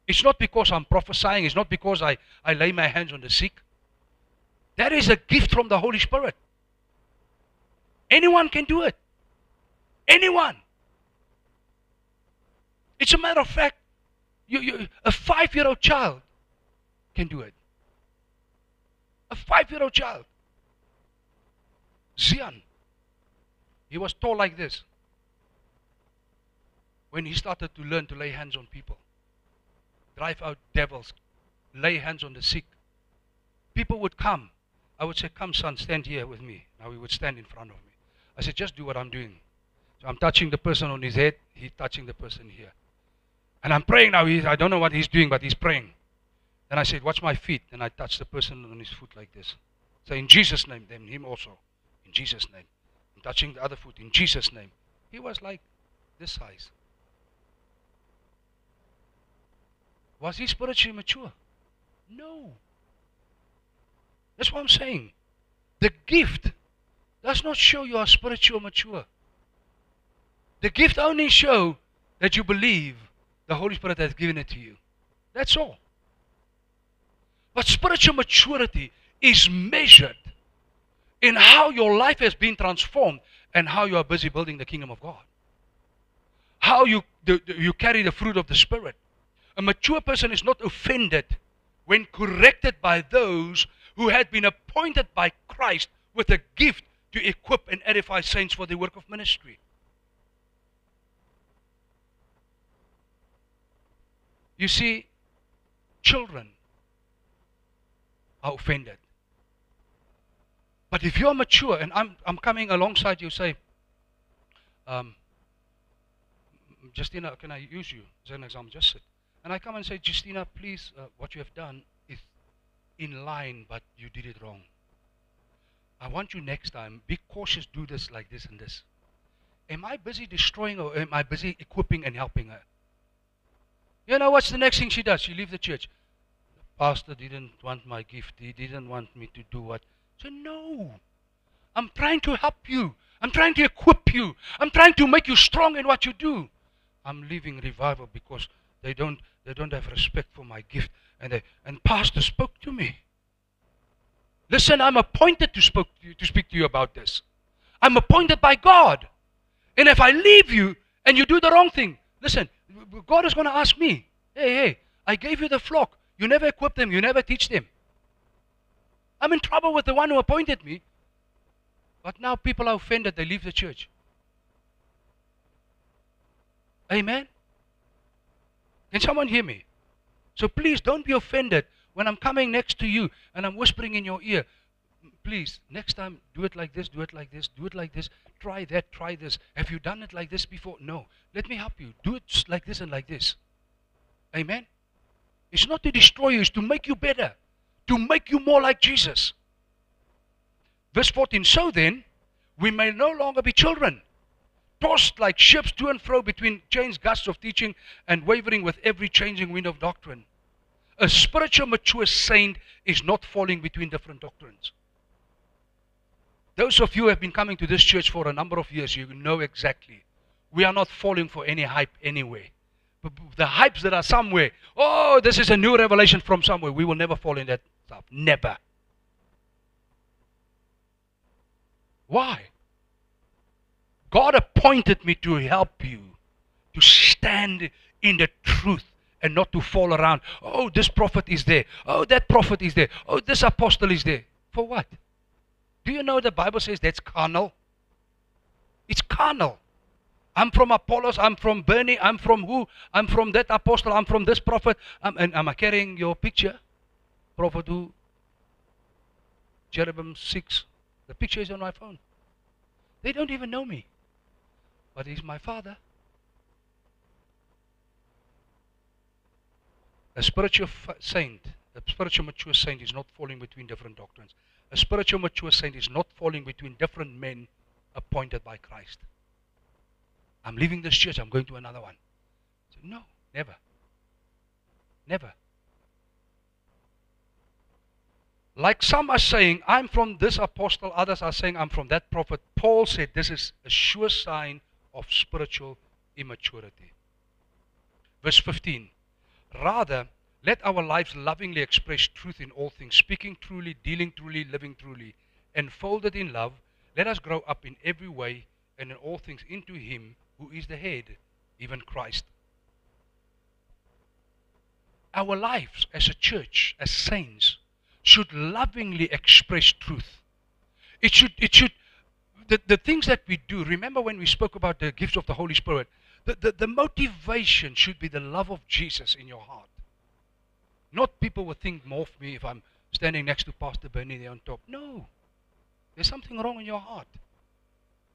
It's not because I'm prophesying. It's not because I lay my hands on the sick. That is a gift from the Holy Spirit. Anyone can do it. Anyone. It's a matter of fact, a 5-year-old child can do it. A 5-year-old child. Zion. He was tall like this when he started to learn to lay hands on people, drive out devils, lay hands on the sick. People would come. I would say, come son, stand here with me. Now he would stand in front of me. I said, just do what I'm doing. So I'm touching the person on his head, he's touching the person here. And I'm praying now. I don't know what he's doing, but he's praying. Then I said, watch my feet. And I touched the person on his foot like this. So in Jesus' name, then him also. In Jesus' name. I'm touching the other foot in Jesus' name. He was like this size. Was he spiritually mature? No. That's what I'm saying. The gift does not show you are spiritual mature. The gift only show that you believe the Holy Spirit has given it to you. That's all. But spiritual maturity is measured in how your life has been transformed and how you are busy building the kingdom of God. How you carry the fruit of the Spirit. A mature person is not offended when corrected by those who had been appointed by Christ with a gift to equip and edify saints for the work of ministry. You see, children are offended. But if you're mature, and I'm coming alongside you, say, Justina, can I use you as an example? Just sit. And I come and say, Justina, please, what you have done is in line, but you did it wrong. I want you next time, be cautious, do this like this and this. Am I busy destroying or am I busy equipping and helping her? You know what's the next thing she does? She leaves the church. The pastor didn't want my gift. He didn't want me to do what. So no. I'm trying to help you. I'm trying to equip you. I'm trying to make you strong in what you do. I'm leaving revival because they don't have respect for my gift. And pastor spoke to me. Listen, I'm appointed to speak to you about this. I'm appointed by God. And if I leave you and you do the wrong thing, listen, God is going to ask me, hey, I gave you the flock. You never equip them. You never teach them. I'm in trouble with the one who appointed me. But now people are offended. They leave the church. Amen? Can someone hear me? So please don't be offended when I'm coming next to you and I'm whispering in your ear. Please, next time, do it like this, do it like this, do it like this. Try that, try this. Have you done it like this before? No. Let me help you. Do it like this and like this. Amen? It's not to destroy you. It's to make you better. To make you more like Jesus. Verse 14. So then, we may no longer be children, tossed like ships to and fro between changed gusts of teaching and wavering with every changing wind of doctrine. A spiritual mature saint is not falling between different doctrines. Those of you who have been coming to this church for a number of years, you know exactly. We are not falling for any hype anyway. But the hypes that are somewhere, oh, this is a new revelation from somewhere, we will never fall in that stuff. Never. Why? God appointed me to help you, to stand in the truth and not to fall around. Oh, this prophet is there. Oh, that prophet is there. Oh, this apostle is there. For what? Do you know the Bible says that's carnal? It's carnal. I'm from Apollos, I'm from Bernie, I'm from who? I'm from that apostle, I'm from this prophet. And am I carrying your picture? Prophet who? Cherubim 6. The picture is on my phone. They don't even know me. But he's my father. A spiritual saint, a spiritual mature saint is not falling between different doctrines. A spiritual mature saint is not falling between different men appointed by Christ. I'm leaving this church, I'm going to another one. So, no, never. Never. Like some are saying, I'm from this apostle, others are saying, I'm from that prophet. Paul said this is a sure sign of spiritual immaturity. Verse 15. Rather, let our lives lovingly express truth in all things, speaking truly, dealing truly, living truly, enfolded in love. Let us grow up in every way and in all things into Him who is the head, even Christ. Our lives as a church, as saints, should lovingly express truth. It should, the things that we do, remember when we spoke about the gifts of the Holy Spirit, the motivation should be the love of Jesus in your heart. Not people will think more of me if I'm standing next to Pastor Bernie there on top. No. There's something wrong in your heart.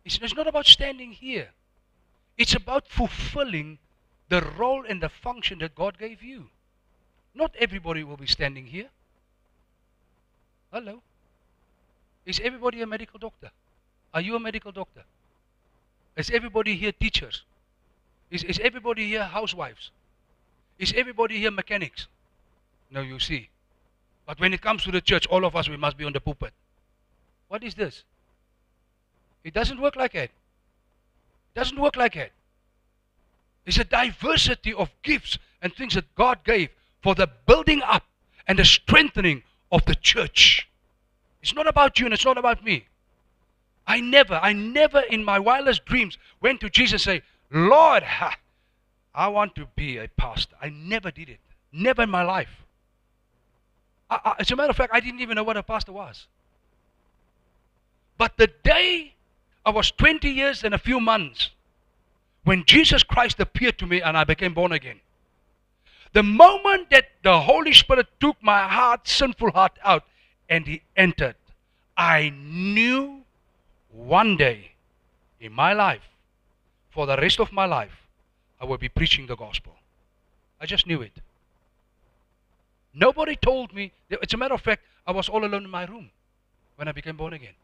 It's not about standing here. It's about fulfilling the role and the function that God gave you. Not everybody will be standing here. Hello? Is everybody a medical doctor? Are you a medical doctor? Is everybody here teachers? Is everybody here housewives? Is everybody here mechanics? No, you see. But when it comes to the church, all of us, we must be on the pulpit. What is this? It doesn't work like that. It doesn't work like that. There's a diversity of gifts and things that God gave for the building up and the strengthening of the church. It's not about you and it's not about me. I never in my wildest dreams went to Jesus and say, Lord, I want to be a pastor. I never did it. Never in my life. As a matter of fact, I didn't even know what a pastor was. But the day I was 20 years and a few months, when Jesus Christ appeared to me and I became born again, the moment that the Holy Spirit took my heart, sinful heart out, and He entered, I knew one day in my life, for the rest of my life, I will be preaching the gospel. I just knew it. Nobody told me. As a matter of fact, I was all alone in my room when I became born again.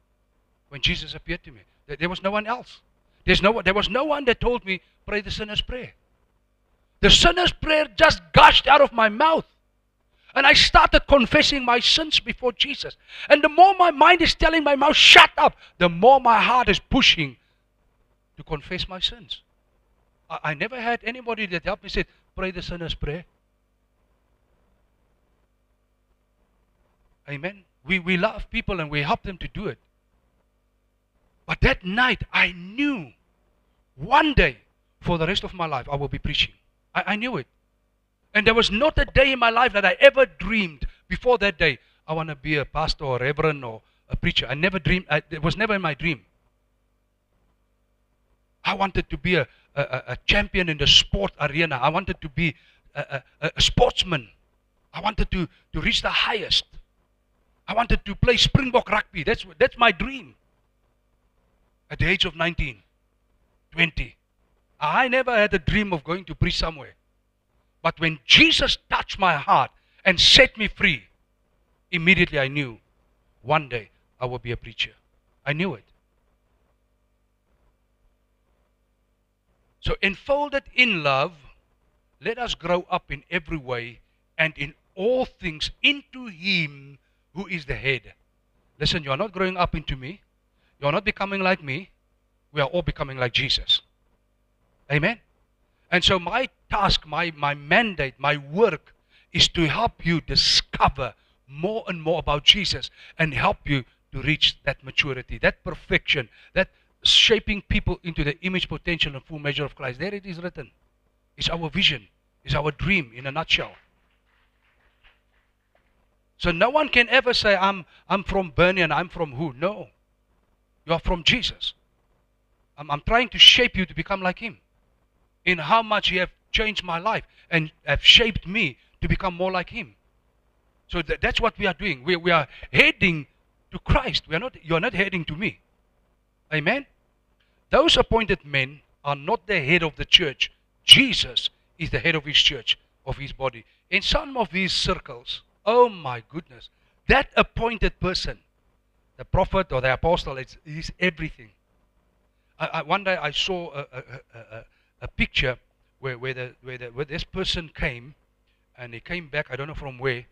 When Jesus appeared to me, there was no one else. There was no one that told me, pray the sinner's prayer. The sinner's prayer just gushed out of my mouth. And I started confessing my sins before Jesus. And the more my mind is telling my mouth, shut up, the more my heart is pushing to confess my sins. I never had anybody that helped me say, pray the sinner's prayer. Amen. We love people and we help them to do it. But that night, I knew one day, for the rest of my life, I will be preaching. I knew it. And there was not a day in my life that I ever dreamed before that day, I want to be a pastor or a reverend or a preacher. I never dreamed. It was never in my dream. I wanted to be a champion in the sport arena. I wanted to be a sportsman. I wanted to reach the highest. I wanted to play Springbok rugby. That's my dream. At the age of 19, 20. I never had a dream of going to preach somewhere. But when Jesus touched my heart and set me free, immediately I knew one day I will be a preacher. I knew it. So enfolded in love, let us grow up in every way and in all things into Him who is the head. Listen, you are not growing up into me. You are not becoming like me. We are all becoming like Jesus. Amen? And so my task, my mandate, my work is to help you discover more and more about Jesus and help you to reach that maturity, that perfection, that shaping people into the image, potential, and full measure of Christ. There it is written. It's our vision. It's our dream in a nutshell. So no one can ever say, I'm from Bernie and I'm from who? No. You are from Jesus. I'm trying to shape you to become like Him. In how much He have changed my life and have shaped me to become more like Him. So that's what we are doing. We are heading to Christ. You are not heading to me. Amen? Those appointed men are not the head of the church. Jesus is the head of His church, of His body. In some of these circles, oh my goodness, that appointed person, the prophet or the apostle, is everything. One day I saw a picture where this person came, and he came back, I don't know from where,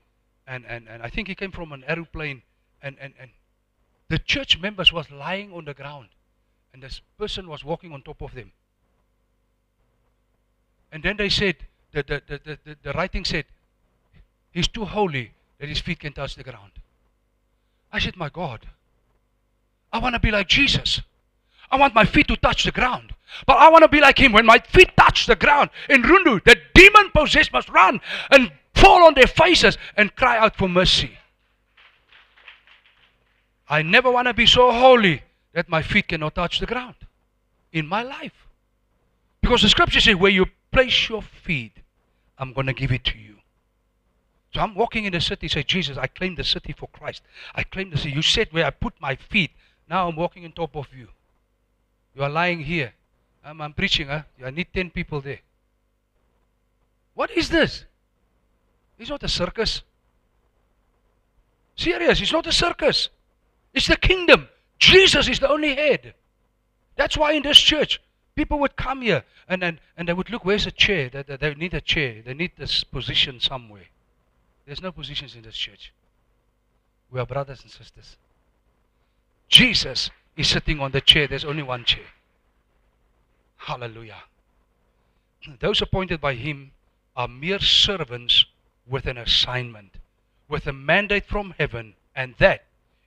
and I think he came from an aeroplane, and the church members was lying on the ground, and this person was walking on top of them. And then they said, the writing said, he's too holy that his feet can touch the ground. I said, my God, I want to be like Jesus. I want my feet to touch the ground. But I want to be like Him. When my feet touch the ground in Rundu, the demon-possessed must run and fall on their faces and cry out for mercy. I never want to be so holy that my feet cannot touch the ground in my life. Because the scripture says, where you place your feet, I'm going to give it to you. So I'm walking in the city, say, Jesus, I claim the city for Christ. I claim the city. You said where I put my feet. Now I'm walking on top of you. You are lying here. I'm preaching. I need 10 people there. What is this? It's not a circus. Serious, it's not a circus. It's the kingdom. Jesus is the only head. That's why in this church, people would come here and they would look, where's a chair? They need a chair. They need this position somewhere. There's no positions in this church. We are brothers and sisters. Jesus is sitting on the chair. There's only one chair. Hallelujah. Those appointed by him are mere servants with an assignment, with a mandate from heaven, and that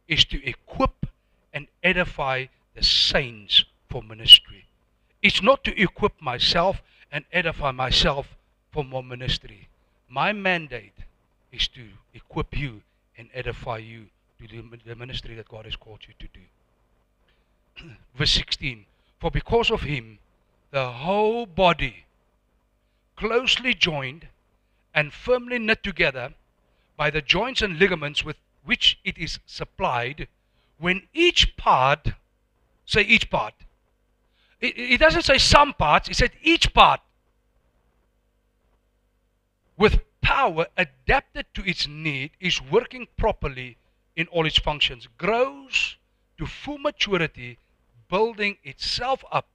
is to equip and edify the saints for ministry. It's not to equip myself and edify myself for more ministry. My mandate is to equip you and edify you to do the ministry that God has called you to do. Verse 16, for because of him, the whole body, closely joined and firmly knit together by the joints and ligaments with which it is supplied, when each part, say each part, it doesn't say some parts, it said each part, with power adapted to its need, is working properly in all its functions, grows to full maturity, building itself up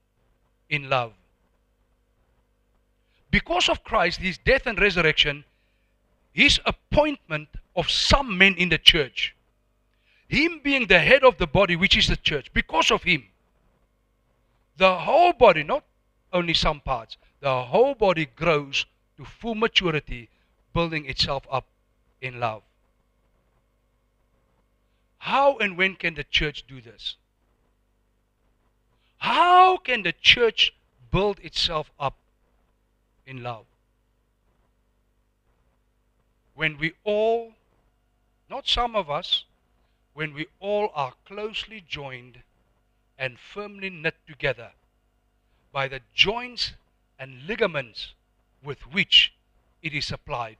in love. Because of Christ, his death and resurrection, his appointment of some men in the church, him being the head of the body, which is the church, because of him, the whole body, not only some parts, the whole body grows to full maturity, building itself up in love. How and when can the church do this? How can the church build itself up in love? When we all, not some of us, when we all are closely joined and firmly knit together by the joints and ligaments with which it is supplied.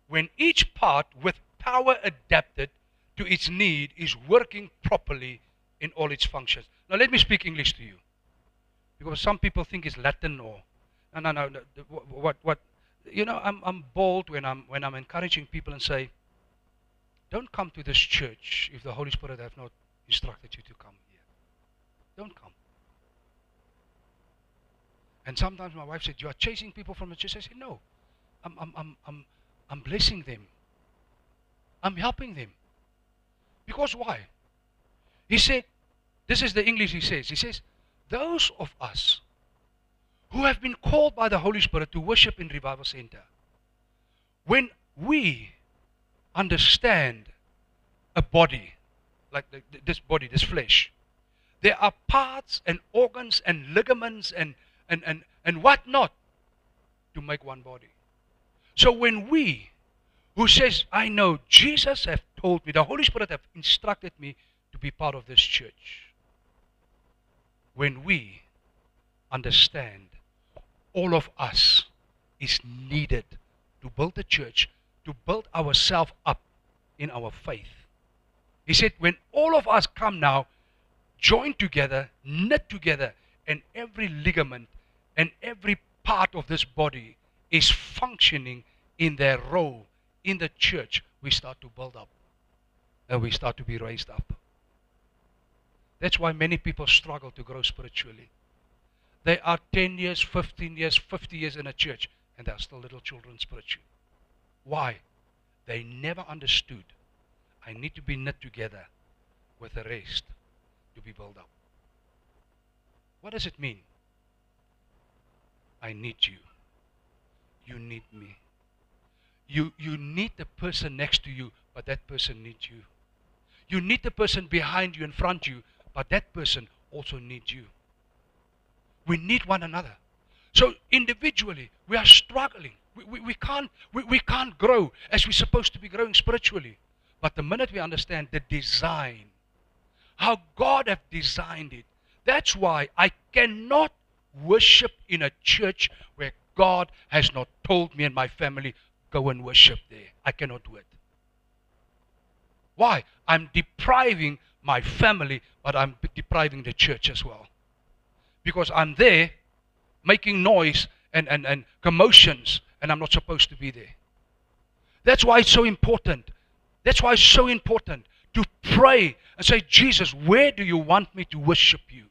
When each part with power adapted to its need is working properly in all its functions. Now let me speak English to you, because some people think it's Latin or no. What you know, I'm bold when I'm encouraging people and say, don't come to this church if the Holy Spirit have not instructed you to come here. Don't come. And sometimes my wife said, you are chasing people from the church. I said, no, I'm blessing them. I'm helping them. Because why? He said, this is the English he says. He says, those of us who have been called by the Holy Spirit to worship in Revival Center, when we understand a body, like this body, this flesh, there are parts and organs and ligaments and whatnot to make one body. So when we, who says, I know Jesus have told me, the Holy Spirit have instructed me to be part of this church. When we understand all of us is needed to build the church, to build ourselves up in our faith. He said, when all of us come now, joined together, knit together, and every ligament and every part of this body is functioning in their role in the church, we start to build up and we start to be raised up. That's why many people struggle to grow spiritually. They are 10 years, 15 years, 50 years in a church, and they are still little children spiritually. Why? They never understood. I need to be knit together with the rest to be built up. What does it mean? I need you. You need me. You need the person next to you, but that person needs you. You need the person behind you, in front of you, but that person also needs you. We need one another. So individually, we are struggling. We can't grow as we're supposed to be growing spiritually. But the minute we understand the design, how God has designed it, that's why I cannot worship in a church where God has not told me and my family, go and worship there. I cannot do it. Why? I'm depriving my family, but I'm depriving the church as well. Because I'm there making noise and commotions, and I'm not supposed to be there. That's why it's so important. That's why it's so important to pray and say, Jesus, where do you want me to worship you?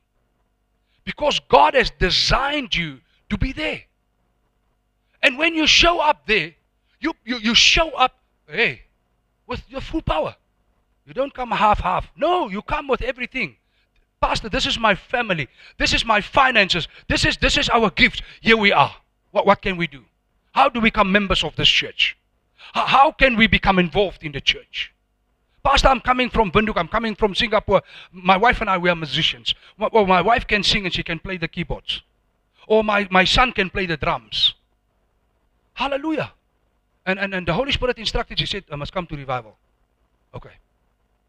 Because God has designed you to be there. And when you show up there, you show up, hey, with your full power. You don't come half-half. No, you come with everything. Pastor, this is my family. This is my finances. This is our gift. Here we are. What can we do? How do we become members of this church? How can we become involved in the church? Pastor, I'm coming from Windhoek. I'm coming from Singapore. My wife and I, we are musicians. Well, my wife can sing and she can play the keyboards. Or my son can play the drums. Hallelujah. And the Holy Spirit instructed, he said, I must come to revival. Okay,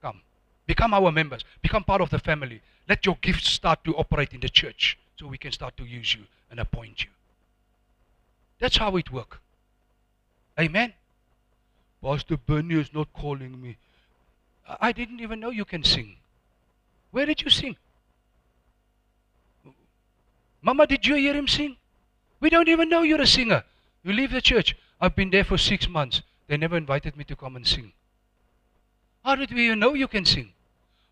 come. Become our members. Become part of the family. Let your gifts start to operate in the church so we can start to use you and appoint you. That's how it works. Amen. Pastor Bernie is not calling me. I didn't even know you can sing. Where did you sing? Mama, did you hear him sing? We don't even know you're a singer. You leave the church. I've been there for 6 months. They never invited me to come and sing. How did we even know you can sing?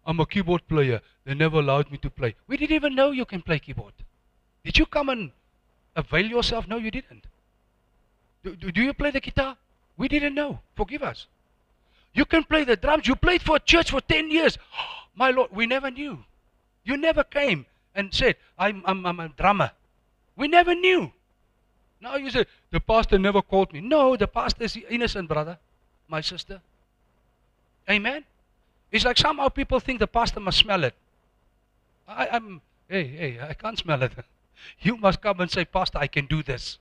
I'm a keyboard player. They never allowed me to play. We didn't even know you can play keyboard. Did you come and avail yourself? No, you didn't. Do you play the guitar? We didn't know. Forgive us. You can play the drums. You played for a church for 10 years. My Lord, we never knew. You never came and said, I'm a drummer. We never knew. Now you say, the pastor never called me. No, the pastor is innocent, brother, my sister. Amen? It's like somehow people think the pastor must smell it. Hey, I can't smell it. You must come and say, Pastor, I can do this.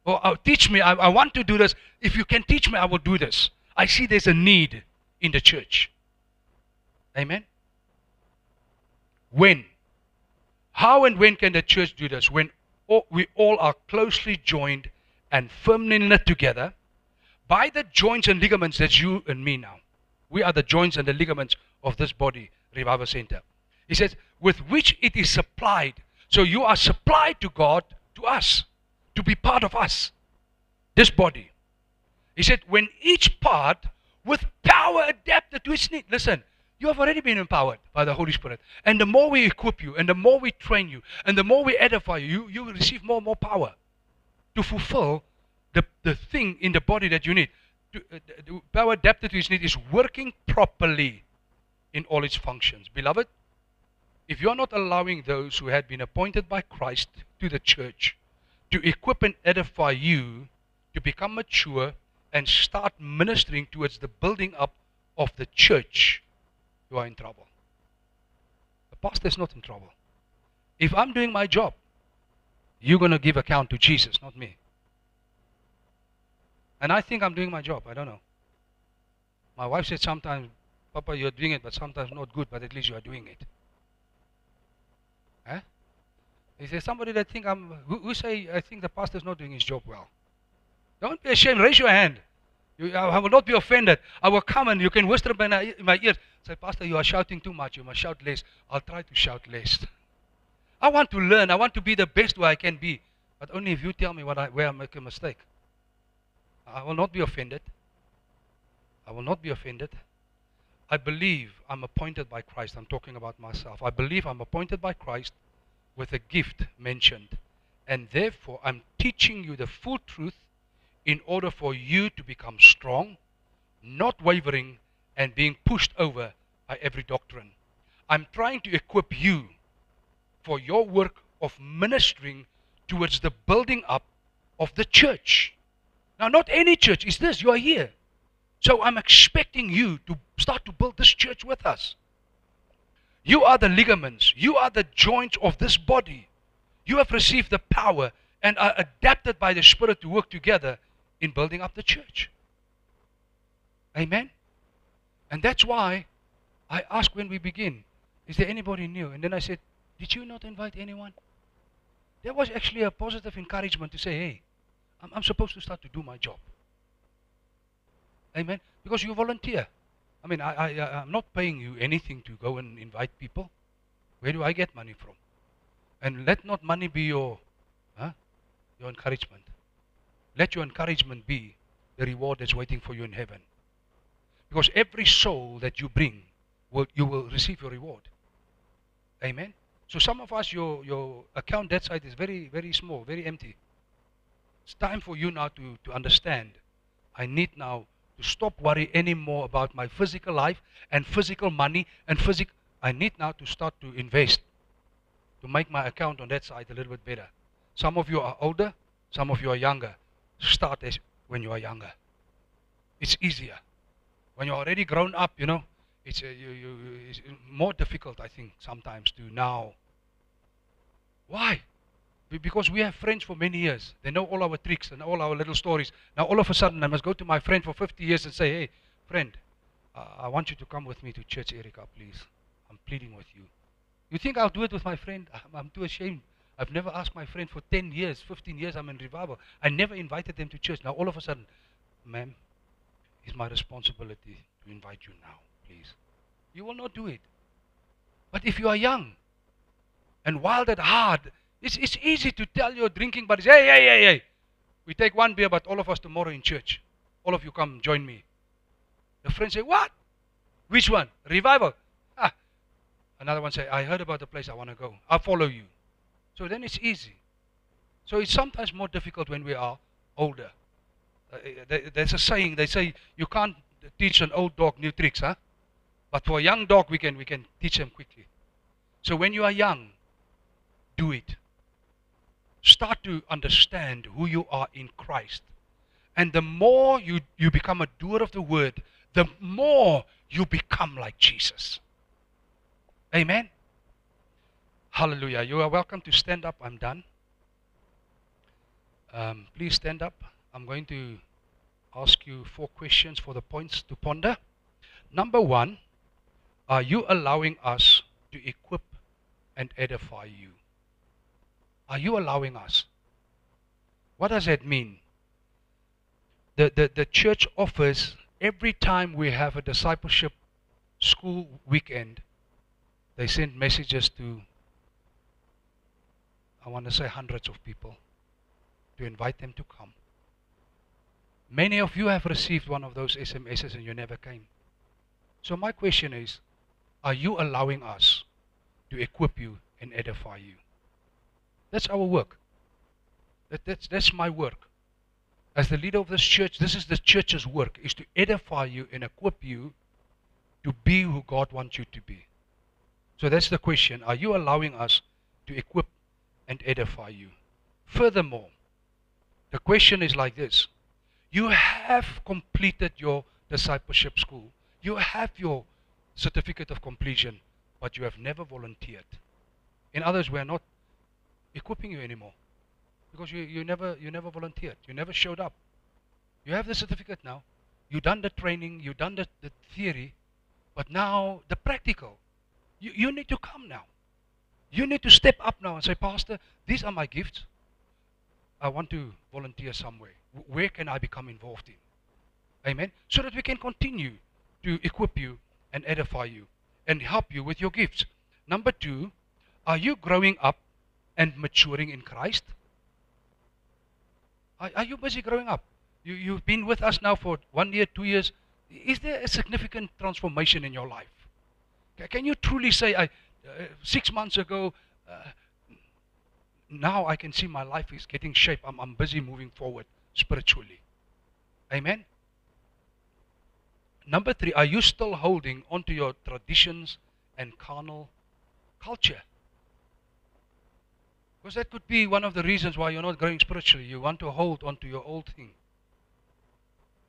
Or teach me, I want to do this. If you can teach me, I will do this. I see there's a need in the church. Amen? When? How and when can the church do this? When we all are closely joined and firmly knit together by the joints and ligaments. That's you and me now. We are the joints and the ligaments of this body, Revival Center. He says, with which it is supplied. So you are supplied to God, to us, to be part of us, this body. He said, when each part with power adapted to its need. Listen, you have already been empowered by the Holy Spirit. And the more we equip you, and the more we train you, and the more we edify you, you will receive more and more power to fulfill the thing in the body that you need. The power adapted to its need is working properly in all its functions. Beloved, if you are not allowing those who had been appointed by Christ to the church to equip and edify you to become mature and start ministering towards the building up of the church, you are in trouble. The pastor is not in trouble. If I'm doing my job, you're going to give account to Jesus, not me. And I think I'm doing my job. I don't know. My wife said sometimes, Papa, you're doing it, but sometimes not good, but at least you are doing it. Huh? Is there somebody that think who say, I think the pastor's not doing his job well? Don't be ashamed. Raise your hand. I will not be offended. I will come and you can whisper in my ears. Say, Pastor, you are shouting too much. You must shout less. I'll try to shout less. I want to learn. I want to be the best way I can be. But only if you tell me where I make a mistake. I will not be offended. I will not be offended. I believe I'm appointed by Christ. I'm talking about myself. I believe I'm appointed by Christ with a gift mentioned. And therefore, I'm teaching you the full truth in order for you to become strong, not wavering, and being pushed over by every doctrine. I'm trying to equip you for your work of ministering towards the building up of the church. Now, not any church. It's this. You are here. So I'm expecting you to start to build this church with us. You are the ligaments. You are the joints of this body. You have received the power and are adapted by the Spirit to work together in building up the church. Amen? And that's why I asked when we begin, is there anybody new? And then I said, did you not invite anyone? There was actually a positive encouragement to say, hey, I'm supposed to start to do my job. Amen? Because you volunteer. I mean, I'm not paying you anything to go and invite people. Where do I get money from? And let not money be your encouragement. Let your encouragement be the reward that's waiting for you in heaven. Because every soul that you bring, you will receive your reward. Amen? So some of us, your account that side is very, very small, very empty. It's time for you now to understand. I need now to stop worrying anymore about my physical life and physical money and I need now to start to invest to make my account on that side a little bit better. Some of you are older, some of you are younger. Start as when you are younger. It's easier. When you're already grown up, it's, it's more difficult, I think, sometimes to now. Why? Because we have friends for many years. They know all our tricks and all our little stories. Now all of a sudden I must go to my friend for 50 years and say, hey, friend, I want you to come with me to church, Erica, please. I'm pleading with you. You think I'll do it with my friend? I'm too ashamed. I've never asked my friend for 10 years, 15 years I'm in revival. I never invited them to church. Now all of a sudden, ma'am, it's my responsibility to invite you now, please. You will not do it. But if you are young and wild at heart, it's easy to tell your drinking buddies, hey, we take one beer, but all of us tomorrow in church. All of you come join me. The friends say, what? Which one? Revival? Another one say, I heard about the place, I want to go. I'll follow you. So then it's easy. So it's sometimes more difficult when we are older. There's a saying, they say, you can't teach an old dog new tricks, huh? But for a young dog, we can teach them quickly. So when you are young, do it. Start to understand who you are in Christ. And the more you become a doer of the word, the more you become like Jesus. Amen. Hallelujah. You are welcome to stand up. I'm done. Please stand up. I'm going to ask you 4 questions for the points to ponder. Number 1, are you allowing us to equip and edify you? Are you allowing us? What does that mean? The church offers, every time we have a discipleship school weekend, they send messages to, I want to say hundreds of people, to invite them to come. Many of you have received one of those SMSs and you never came. So my question is, are you allowing us to equip you and edify you? That's our work. That's my work. As the leader of this church, this is the church's work, is to edify you and equip you to be who God wants you to be. So that's the question. Are you allowing us to equip and edify you? Furthermore, the question is like this. You have completed your discipleship school. You have your certificate of completion, but you have never volunteered. In others, we are not equipping you anymore because you never volunteered. You never showed up. You have the certificate now. You've done the training. You've done the theory. But now the practical. You need to come now. You need to step up now and say, Pastor, these are my gifts. I want to volunteer somewhere. Where can I become involved in? Amen. So that we can continue to equip you and edify you and help you with your gifts. Number 2, are you growing up and maturing in Christ? Are you busy growing up? You've been with us now for 1 year, 2 years. Is there a significant transformation in your life? Can you truly say, 6 months ago, now I can see my life is getting shape. I'm busy moving forward spiritually. Amen? Number 3, are you still holding onto your traditions and carnal culture? Because that could be one of the reasons why you're not growing spiritually. You want to hold onto your old thing.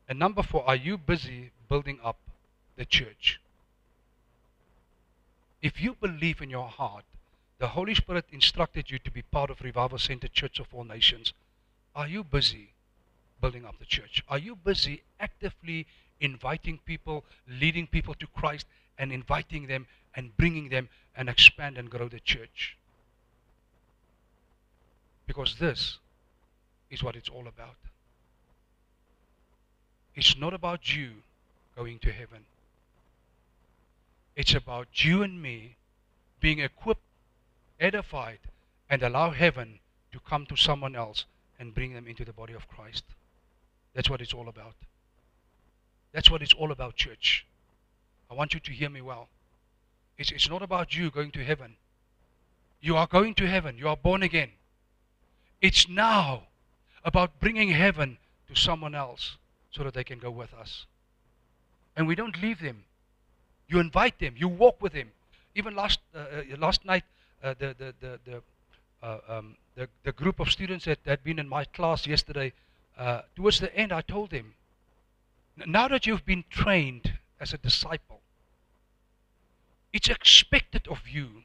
And number 4, are you busy building up the church? If you believe in your heart, the Holy Spirit instructed you to be part of Revival Center Church of All Nations, are you busy building up the church? Are you busy actively inviting people, leading people to Christ, and inviting them and bringing them and expand and grow the church? Because this is what it's all about. It's not about you going to heaven. It's about you and me being equipped, edified, and allow heaven to come to someone else and bring them into the body of Christ. That's what it's all about. That's what it's all about, church. I want you to hear me well. It's not about you going to heaven. You are going to heaven. You are born again. It's now about bringing heaven to someone else so that they can go with us. And we don't leave them. You invite them. You walk with them. Even last night, the group of students that had been in my class yesterday, towards the end, I told them, now that you've been trained as a disciple, it's expected of you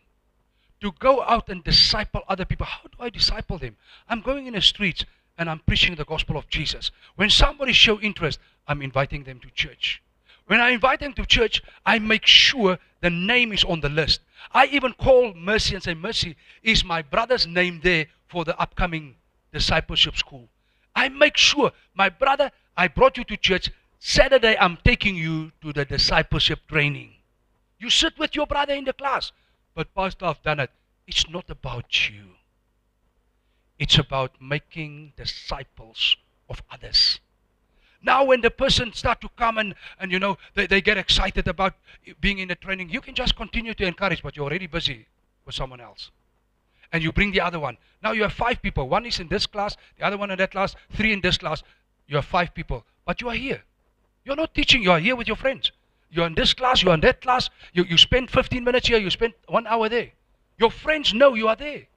to go out and disciple other people. How do I disciple them? I'm going in the streets and I'm preaching the gospel of Jesus. When somebody show interest, I'm inviting them to church. When I invite them to church, I make sure the name is on the list. I even call Mercy and say, Mercy, is my brother's name there for the upcoming discipleship school? I make sure, my brother, I brought you to church. Saturday, I'm taking you to the discipleship training. You sit with your brother in the class. But Pastor, I've done it. It's not about you. It's about making disciples of others. Now when the person start to come and you know, they get excited about being in the training, you can just continue to encourage, but you're already busy with someone else. And you bring the other one. Now you have 5 people. One is in this class, the other one in that class, 3 in this class. You have 5 people. But you are here. You're not teaching, you are here with your friends. You're in this class, you're in that class. You spend 15 minutes here, you spend 1 hour there. Your friends know you are there.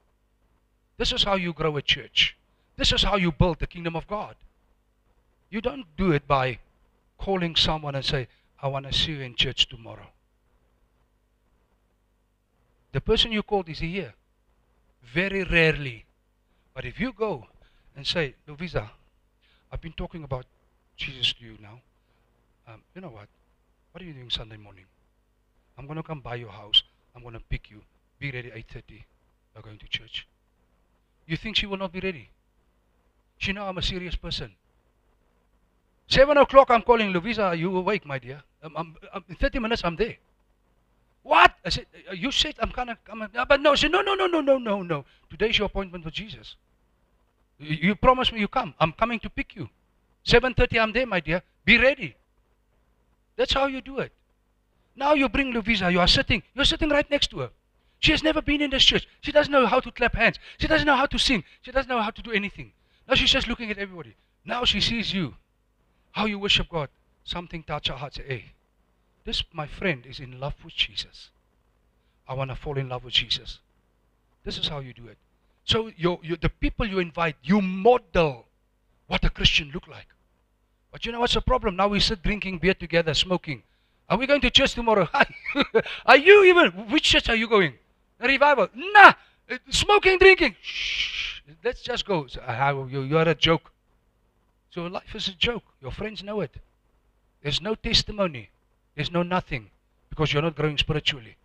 This is how you grow a church. This is how you build the kingdom of God. You don't do it by calling someone and say, I want to see you in church tomorrow. The person you called, is he here? Very rarely. But if you go and say, Lovisa, I've been talking about Jesus to you now. You know what? What are you doing Sunday morning? I'm going to come by your house. I'm going to pick you. Be ready 8:30. We're going to church. You think she will not be ready? She knows I'm a serious person. 7 o'clock I'm calling, Lovisa, are you awake, my dear? In 30 minutes I'm there. What? I said, you said I'm kind of coming. But no, she said, no. Today's your appointment with Jesus. You promised me you come. I'm coming to pick you. 7:30 I'm there, my dear. Be ready. That's how you do it. Now you bring Lovisa, you're sitting right next to her. She has never been in this church. She doesn't know how to clap hands. She doesn't know how to sing. She doesn't know how to do anything. Now she's just looking at everybody. Now she sees you. How you worship God. Something touch her heart. Say, hey, this, my friend, is in love with Jesus. I want to fall in love with Jesus. This is how you do it. So the people you invite, you model what a Christian look like. But you know what's the problem? Now we sit drinking beer together, smoking. Are we going to church tomorrow? Are you even, which church are you going? A revival? Nah, smoking, drinking. Shh, let's just go. So, you are a joke. So life is a joke. Your friends know it. There's no testimony. There's no nothing. Because you're not growing spiritually.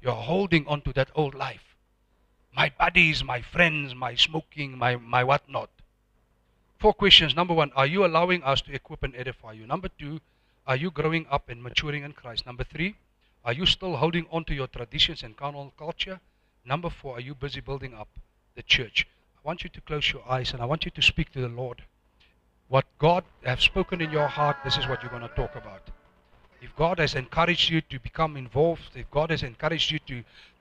You're holding on to that old life. My buddies, my friends, my smoking, my whatnot. 4 questions. Number 1, are you allowing us to equip and edify you? Number 2, are you growing up and maturing in Christ? Number 3, are you still holding on to your traditions and carnal culture? Number 4, are you busy building up the church? I want you to close your eyes and I want you to speak to the Lord. What God has spoken in your heart, this is what you're going to talk about. If God has encouraged you to become involved, if God has encouraged you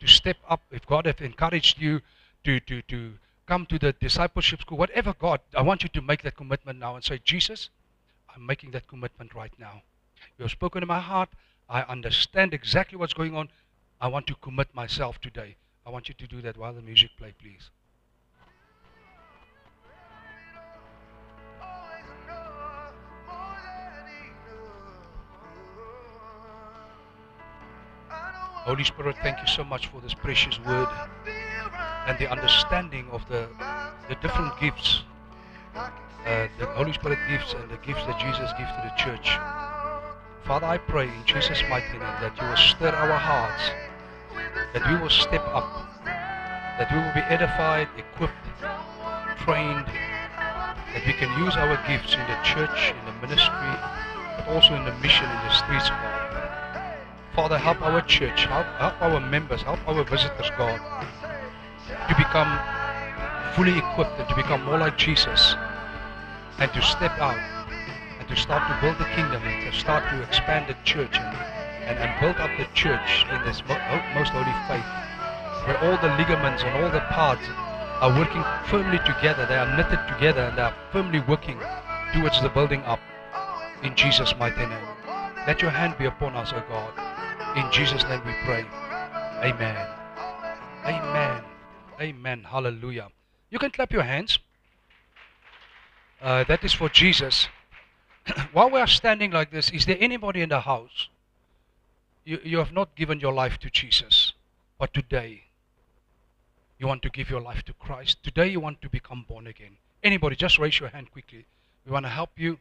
to step up, if God has encouraged you to come to the discipleship school, whatever, God, I want you to make that commitment now and say, Jesus, I'm making that commitment right now. You have spoken in my heart. I understand exactly what's going on. I want to commit myself today. I want you to do that while the music plays, please. Holy Spirit, thank you so much for this precious word and the understanding of the different gifts the Holy Spirit gives and the gifts that Jesus gives to the church. Father, I pray in Jesus' mighty name that you will stir our hearts, that we will step up, that we will be edified, equipped, trained, that we can use our gifts in the church, in the ministry, but also in the mission in the streets, God. Father, help our church, help our members, help our visitors, God, to become fully equipped and to become more like Jesus and to step out and to start to build the kingdom and to start to expand the church and build up the church in this most holy faith, where all the ligaments and all the parts are working firmly together. They are knitted together and they are firmly working towards the building up. In Jesus' mighty name. Let your hand be upon us, O God. In Jesus' name we pray. Amen. Amen. Amen. Hallelujah. You can clap your hands. That is for Jesus. While we are standing like this, is there anybody in the house? You have not given your life to Jesus, but today you want to give your life to Christ. Today you want to become born again. Anybody, just raise your hand quickly. We want to help you.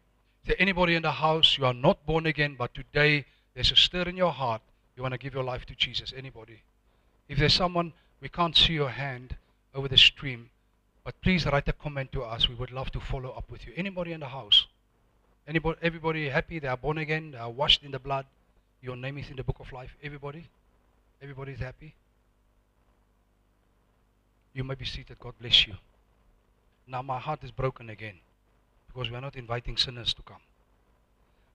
Is there anybody in the house, you are not born again, but today there's a stir in your heart, you want to give your life to Jesus? Anybody? If there's someone, we can't see your hand over the stream, but please write a comment to us. We would love to follow up with you. Anybody in the house? Anybody, everybody happy? They are born again, they are washed in the blood. Your name is in the book of life. Everybody? Everybody is happy? You may be seated. God bless you. Now my heart is broken again because we are not inviting sinners to come.